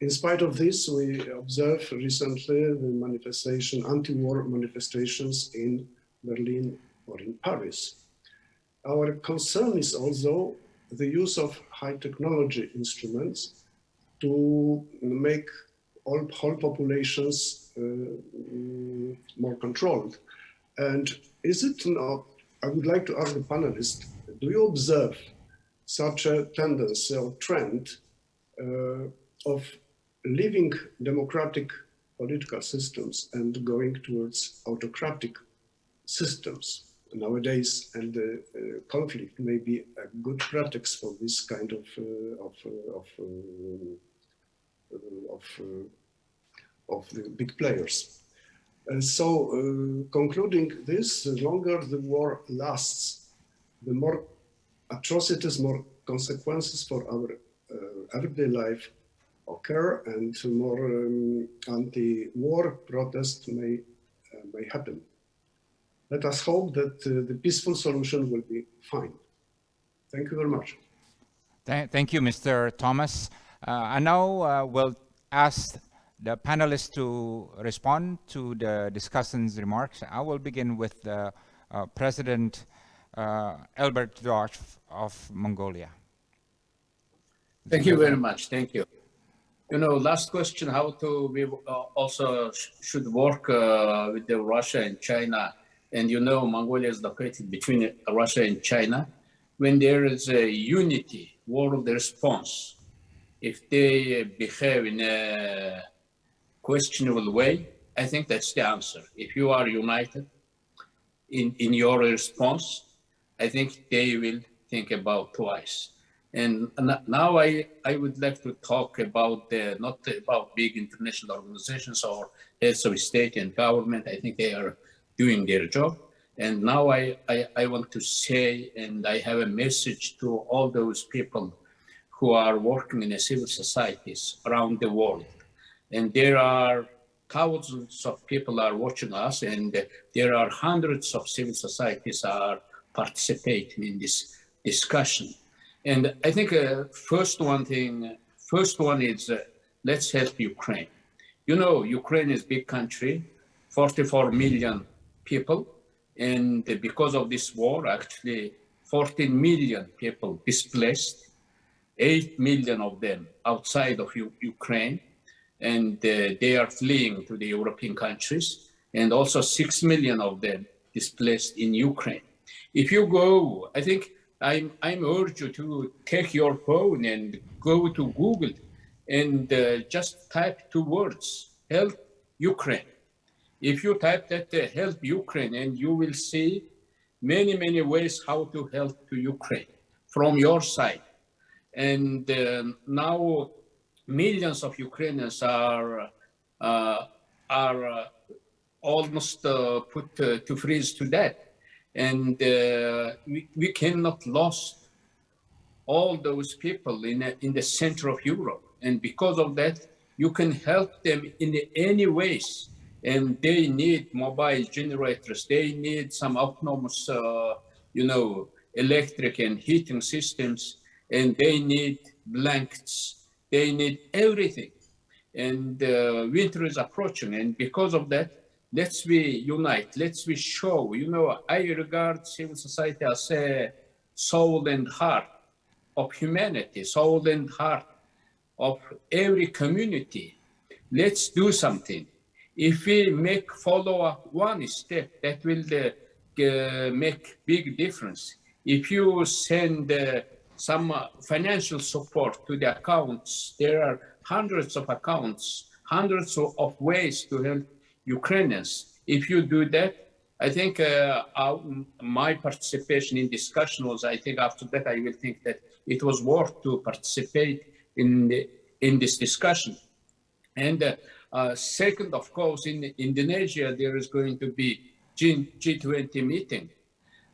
In spite of this, we observed recently the manifestation, anti-war manifestations in Berlin or in Paris. Our concern is also the use of high technology instruments to make whole populations more controlled. And is it not, I would like to ask the panelists, do you observe such a tendency or trend of leaving democratic political systems and going towards autocratic systems nowadays, and the conflict may be a good pretext for this kind of the big players. Concluding this, the longer the war lasts, the more atrocities, more consequences for our everyday life occur, and more anti-war protests may happen. Let us hope that the peaceful solution will be fine. Thank you very much. Thank you, Mr. Thomas. I now will ask the panelists to respond to the discussants' remarks. I will begin with President Albert Dorsch of Mongolia. Thank you very much. Thank you. You know, last question, how to we also should work with Russia and China. And you know, Mongolia is located between Russia and China. When there is a unity, world response, if they behave in a questionable way, I think that's the answer. If you are united in your response, I think they will think about twice. And now I would like to talk about not about big international organizations or heads of state and government. I think they are doing their job. And now I want to say, and I have a message to all those people who are working in the civil societies around the world. And there are thousands of people are watching us, and there are hundreds of civil societies are participating in this discussion. And I think first one is let's help Ukraine. You know, Ukraine is a big country, 44 million people. And because of this war, actually 14 million people displaced, 8 million of them outside of Ukraine. And they are fleeing to the European countries. And also 6 million of them displaced in Ukraine. If you go, I think I'm urge you to take your phone and go to Google and just type 2 words, help Ukraine. If you type that help Ukraine, and you will see many, many ways how to help to Ukraine from your side. And now millions of Ukrainians are almost put to freeze to death. And we cannot lose all those people in the center of Europe. And because of that, you can help them in any ways. And they need mobile generators. They need some autonomous, electric and heating systems. And they need blankets They need everything. And winter is approaching. And because of that, let's be unite. Let's be show. You know, I regard civil society as a soul and heart of humanity, soul and heart of every community. Let's do something. If we follow up one step, that will make big difference. If you send some financial support to the accounts, there are hundreds of accounts, hundreds of ways to help Ukrainians. If you do that, I think my participation in discussion was, I think after that, I will think that it was worth to participate in this discussion. And second, of course, in Indonesia, there is going to be G20 meeting.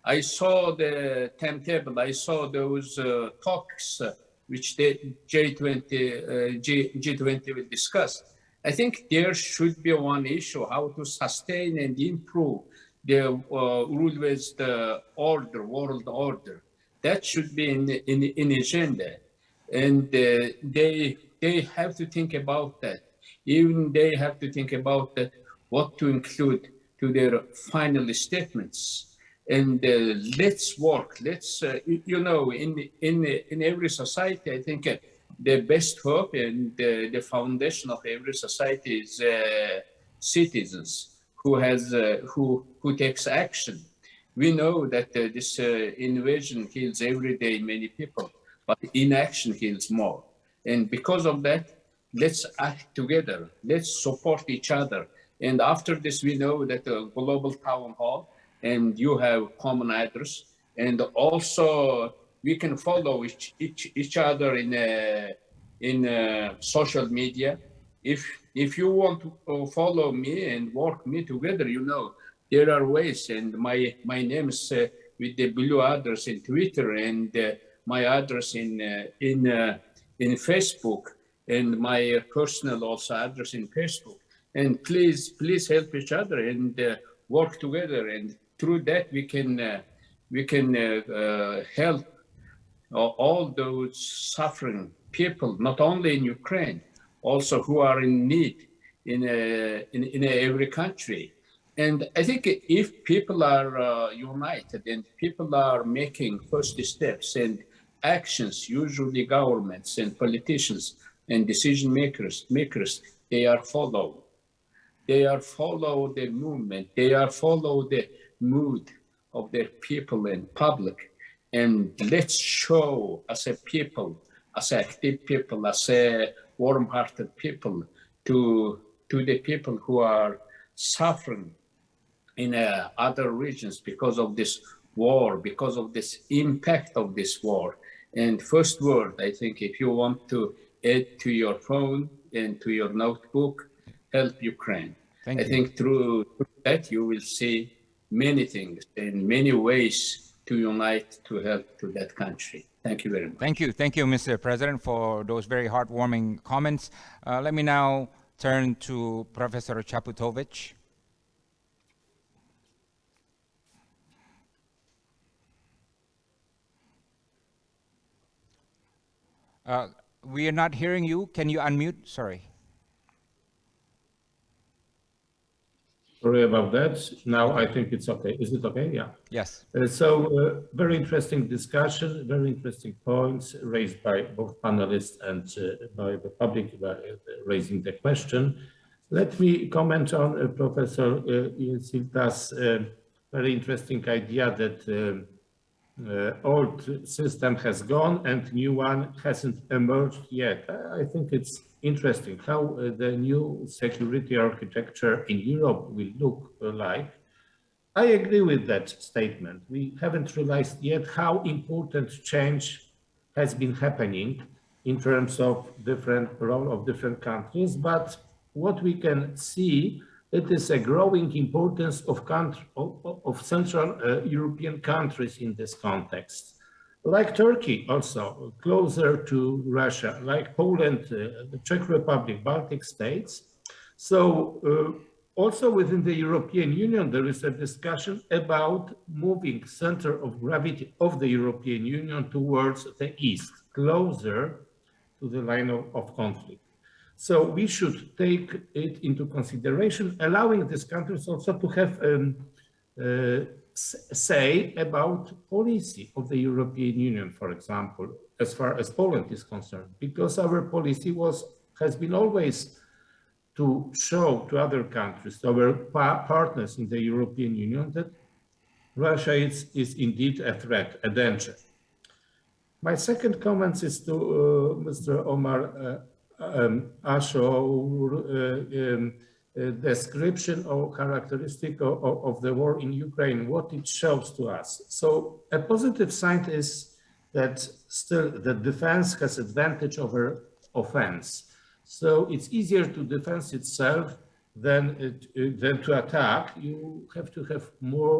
I saw the timetable, I saw those talks which the G20 will discuss. I think there should be one issue, how to sustain and improve the rule-based order, world order. That should be in agenda. And they have to think about that. Even they have to think about that, what to include to their final statements. And let's work. Let's, you know, in every society, I think the best hope and the foundation of every society is citizens who takes action. We know that this invasion kills every day many people, but inaction kills more. And because of that, let's act together. Let's support each other. And after this, we know that a global town hall, and you have common address, and also we can follow each other in social media. If you want to follow me and work me together, you know there are ways. And my name is with the blue address in Twitter, and my address in Facebook, and my personal also address in Facebook. And please help each other and work together. And through that, we can help all those suffering people, not only in Ukraine, also who are in need in every country. And I think if people are united and people are making first steps and actions, usually governments and politicians and decision makers, they are followed. They are follow the movement. They are follow the mood of their people and public. And let's show as a people, as active people, as a warm-hearted people to the people who are suffering in other regions because of this war, because of this impact of this war. And first word, I think if you want to add to your phone and to your notebook, help Ukraine. Thank I you. think through that you will see many things and many ways to unite to help to that country. Thank you very much. Thank you, Mr. President, for those very heartwarming comments. Let me now turn to Professor Chaputovich. We are not hearing you. Can you unmute? Sorry. Sorry about that. Now I think it's okay. Is it okay? Yeah. Yes. Very interesting discussion, very interesting points raised by both panelists and by the public by raising the question. Let me comment on Professor Silta's very interesting idea that old system has gone and new one hasn't emerged yet. I think it's interesting how the new security architecture in Europe will look like. I agree with that statement. We haven't realized yet how important change has been happening in terms of different role of different countries, but what we can see, it is a growing importance of Central European countries in this context. Like Turkey, also closer to Russia, like Poland, the Czech Republic, Baltic states. So also within the European Union, there is a discussion about moving center of gravity of the European Union towards the east, closer to the line of conflict. So we should take it into consideration, allowing these countries also to have say about policy of the European Union, for example, as far as Poland is concerned, because our policy has been always to show to other countries, to our partners in the European Union, that Russia is indeed a threat, a danger. My second comment is to Mr. Omar Ashur, description or characteristic of the war in Ukraine, what it shows to us. So a positive sign is that still the defense has advantage over offense. So it's easier to defend itself than to attack. You have to have more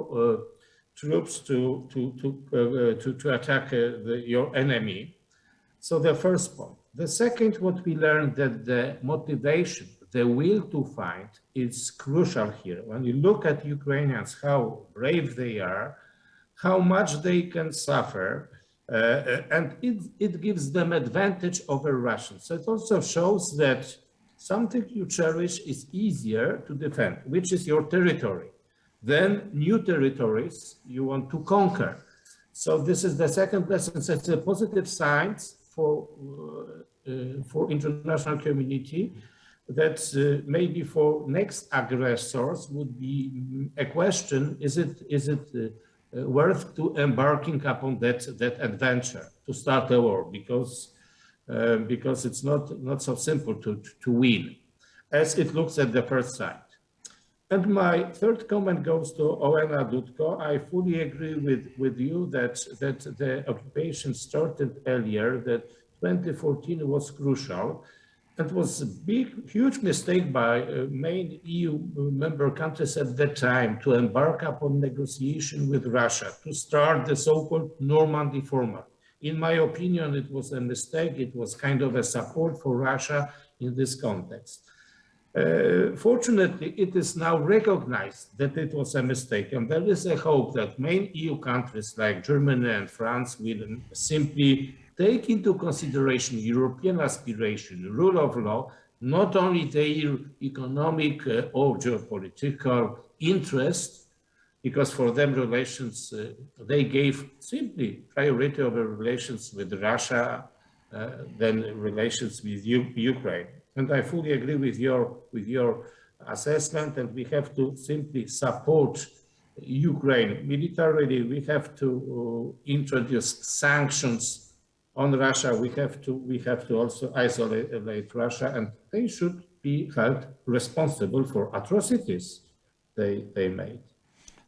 troops to attack your enemy. So the first point. The second, what we learned, that the motivation, the will to fight is crucial here. When you look at Ukrainians, how brave they are, how much they can suffer, and it gives them advantage over Russians. So it also shows that something you cherish is easier to defend, which is your territory. Then new territories you want to conquer. So this is the second lesson. So it's a positive sign for international community that maybe for next aggressors would be a question: is it worth to embarking upon that adventure to start a war, because it's not so simple to win as it looks at the first sight. And my third comment goes to Ołena Dudko. I fully agree with you that the occupation started earlier, that 2014 was crucial. It was a huge mistake by main EU member countries at that time to embark upon negotiation with Russia, to start the so-called Normandy format. In my opinion, it was a mistake. It was kind of a support for Russia in this context. Fortunately, it is now recognized that it was a mistake, and there is a hope that main EU countries like Germany and France will simply take into consideration European aspiration, rule of law, not only their economic or geopolitical interest, because for them relations, they gave simply priority over relations with Russia than relations with Ukraine. And I fully agree with your assessment, and we have to simply support Ukraine militarily. We have to introduce sanctions on Russia. We have to also isolate Russia, and they should be held responsible for atrocities they made.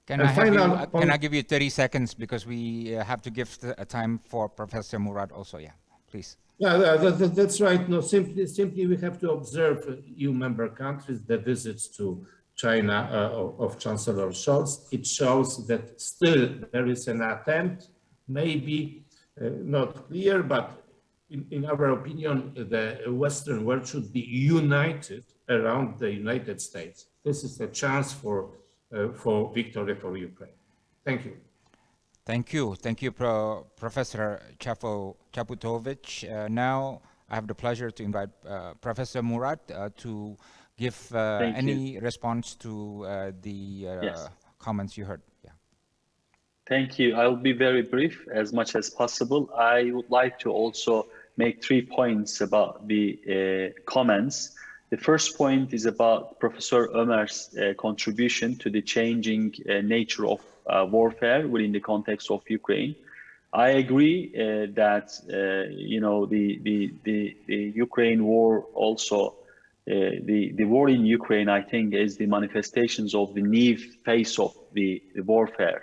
Can I give you 30 seconds, because we have to give time for Professor Murat also? Yeah, please. Yeah, that's right. No, simply we have to observe EU member countries, the visits to China of Chancellor Scholz. It shows that still there is an attempt, maybe not clear, but in our opinion, the Western world should be united around the United States. This is a chance for victory for Ukraine. Thank you. Thank you, Professor Chaputowicz. Now I have the pleasure to invite Professor Murat to give any response to the comments you heard. Yeah. Thank you. I'll be very brief as much as possible. I would like to also make 3 points about the comments. The first point is about Professor Ömer's contribution to the changing nature of warfare within the context of Ukraine. I agree that the Ukraine war also, the war in Ukraine, I think, is the manifestations of the new phase of the warfare.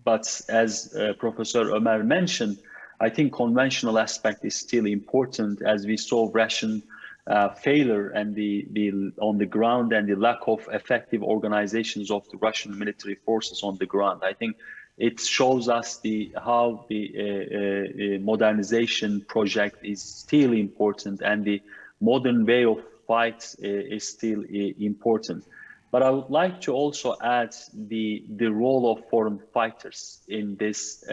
But as Professor Ömer mentioned, I think conventional aspect is still important, as we saw Russian failure and the on the ground, and the lack of effective organizations of the Russian military forces on the ground. I think it shows us how the modernization project is still important, and the modern way of fight is still important. But I would like to also add the role of foreign fighters in this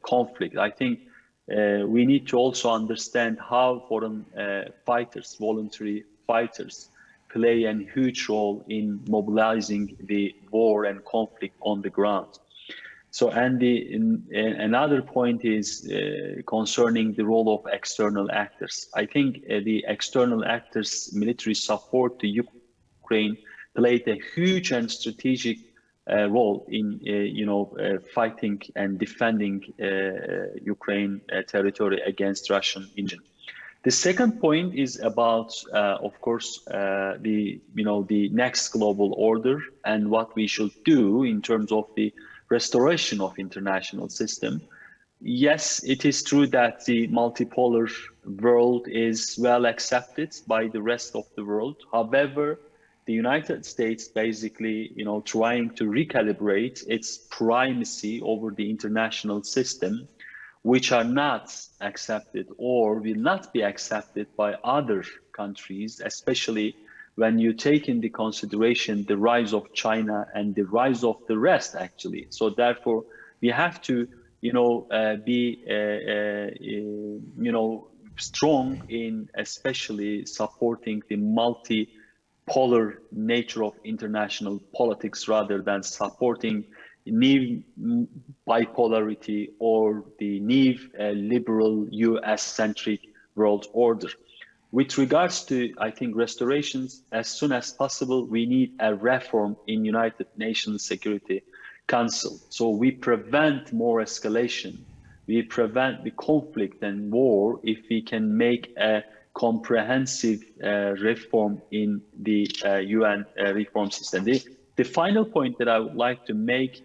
conflict. I think we need to also understand how foreign fighters, voluntary fighters, play a huge role in mobilizing the war and conflict on the ground. So, and another point is concerning the role of external actors. I think the external actors' military support to Ukraine played a huge and strategic role in, fighting and defending Ukraine territory against Russian invasion. The second point is about, of course, the next global order and what we should do in terms of the restoration of international system. Yes, it is true that the multipolar world is well accepted by the rest of the world. However, the United States basically, trying to recalibrate its primacy over the international system, which are not accepted or will not be accepted by other countries, especially when you take into consideration the rise of China and the rise of the rest, actually. So therefore, we have to, be, strong in especially supporting the multipolar nature of international politics rather than supporting new bipolarity or the new liberal US-centric world order. With regards to, I think, restorations, as soon as possible, we need a reform in United Nations Security Council. So we prevent more escalation. We prevent the conflict and war if we can make a comprehensive reform in the UN reform system. The final point that I would like to make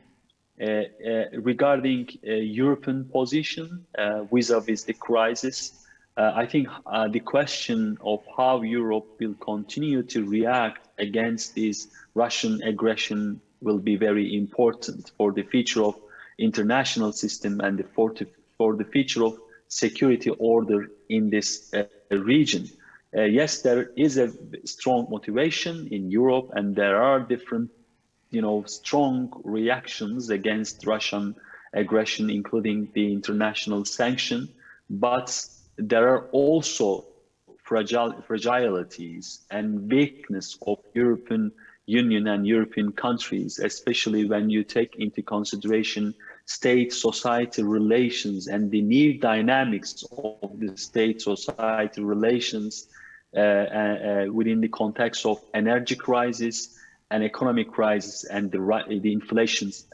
regarding European position vis-a-vis the crisis, I think the question of how Europe will continue to react against this Russian aggression will be very important for the future of international system and for the future of security order in this region. Yes, there is a strong motivation in Europe, and there are different, strong reactions against Russian aggression, including the international sanction, but there are also fragilities and weakness of European Union and European countries, especially when you take into consideration state-society relations and the new dynamics of the state-society relations within the context of energy crisis and economic crisis and the inflation's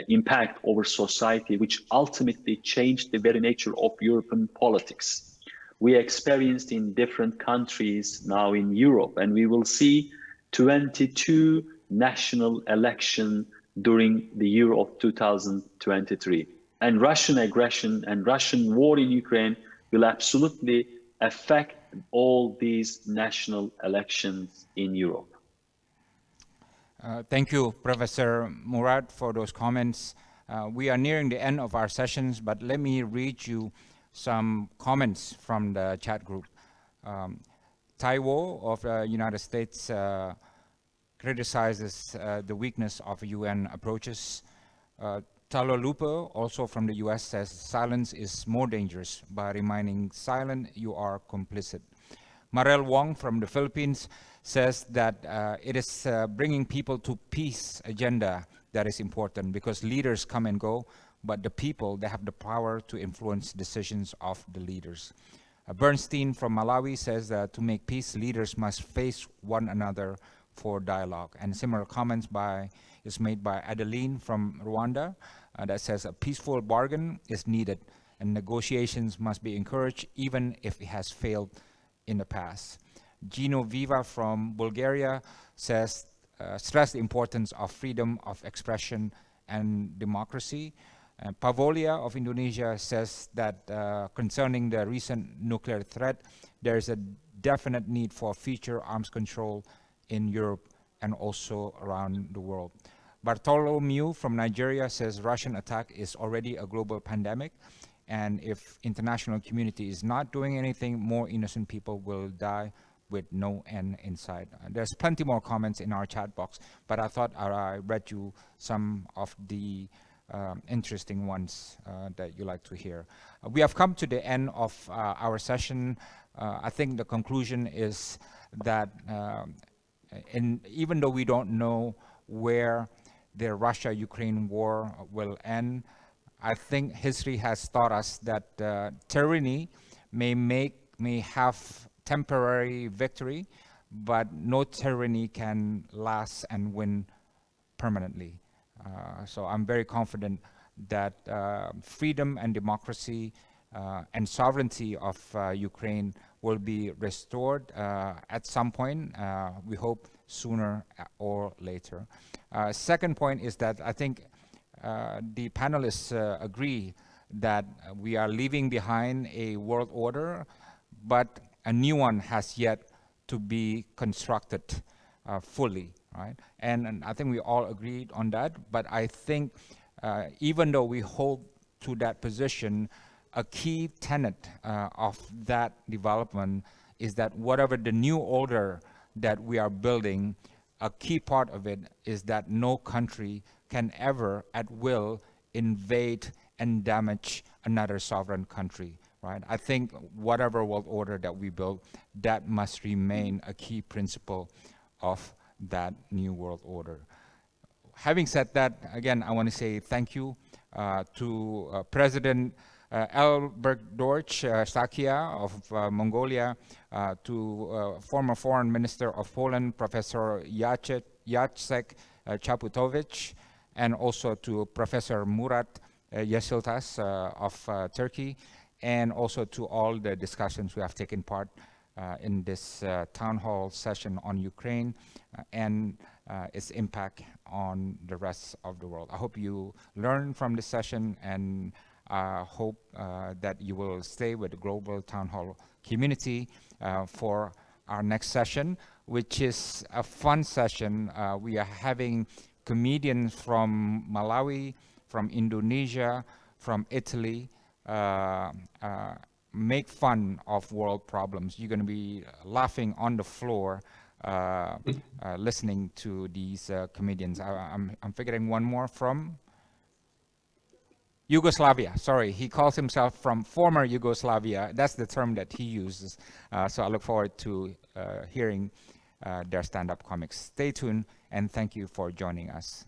impact over society, which ultimately changed the very nature of European politics. We experienced in different countries now in Europe, and we will see 22 national elections during the year of 2023. And Russian aggression and Russian war in Ukraine will absolutely affect all these national elections in Europe. Thank you, Professor Murad, for those comments. We are nearing the end of our sessions, but let me read you some comments from the chat group. Taiwo of the United States criticizes the weakness of UN approaches. Talolupo, also from the US, says silence is more dangerous. By remaining silent, you are complicit. Marel Wong from the Philippines says that it is bringing people to peace agenda that is important, because leaders come and go, but the people, they have the power to influence decisions of the leaders. Bernstein from Malawi says that to make peace, leaders must face one another for dialogue. And similar comments is made by Adeline from Rwanda that says a peaceful bargain is needed and negotiations must be encouraged even if it has failed in the past. Gino Viva from Bulgaria says, stress the importance of freedom of expression and democracy. Pavolia of Indonesia says that concerning the recent nuclear threat, there is a definite need for future arms control in Europe and also around the world. Bartholomew from Nigeria says Russian attack is already a global pandemic, and if international community is not doing anything, more innocent people will die with no end in sight. There's plenty more comments in our chat box, but I thought I read you some of the interesting ones that you like to hear. We have come to the end of our session. I think the conclusion is that even though we don't know where the Russia-Ukraine war will end, I think history has taught us that tyranny may have temporary victory, but no tyranny can last and win permanently. So I'm very confident that freedom and democracy and sovereignty of Ukraine will be restored at some point. We hope sooner or later. Second point is that I think the panelists agree that we are leaving behind a world order, but a new one has yet to be constructed fully, right? And I think we all agreed on that, but I think even though we hold to that position, a key tenet of that development is that whatever the new order that we are building, a key part of it is that no country can ever at will invade and damage another sovereign country, right? I think whatever world order that we build, that must remain a key principle of that new world order. Having said that, again, I want to say thank you to President Elbergdorch Sakia of Mongolia, to former Foreign Minister of Poland, Professor Jacek Chaputowicz, and also to Professor Murat Yesiltas of Turkey, and also to all the discussions we have taken part in this town hall session on Ukraine and its impact on the rest of the world. I hope you learn from this session, and hope that you will stay with the Global Town Hall community for our next session, which is a fun session. We are having comedians from Malawi, from Indonesia, from Italy, make fun of world problems. You're going to be laughing on the floor listening to these comedians. I'm figuring one more from Yugoslavia. Sorry, he calls himself from former Yugoslavia. That's the term that he uses. So I look forward to hearing their stand-up comics. Stay tuned, and thank you for joining us.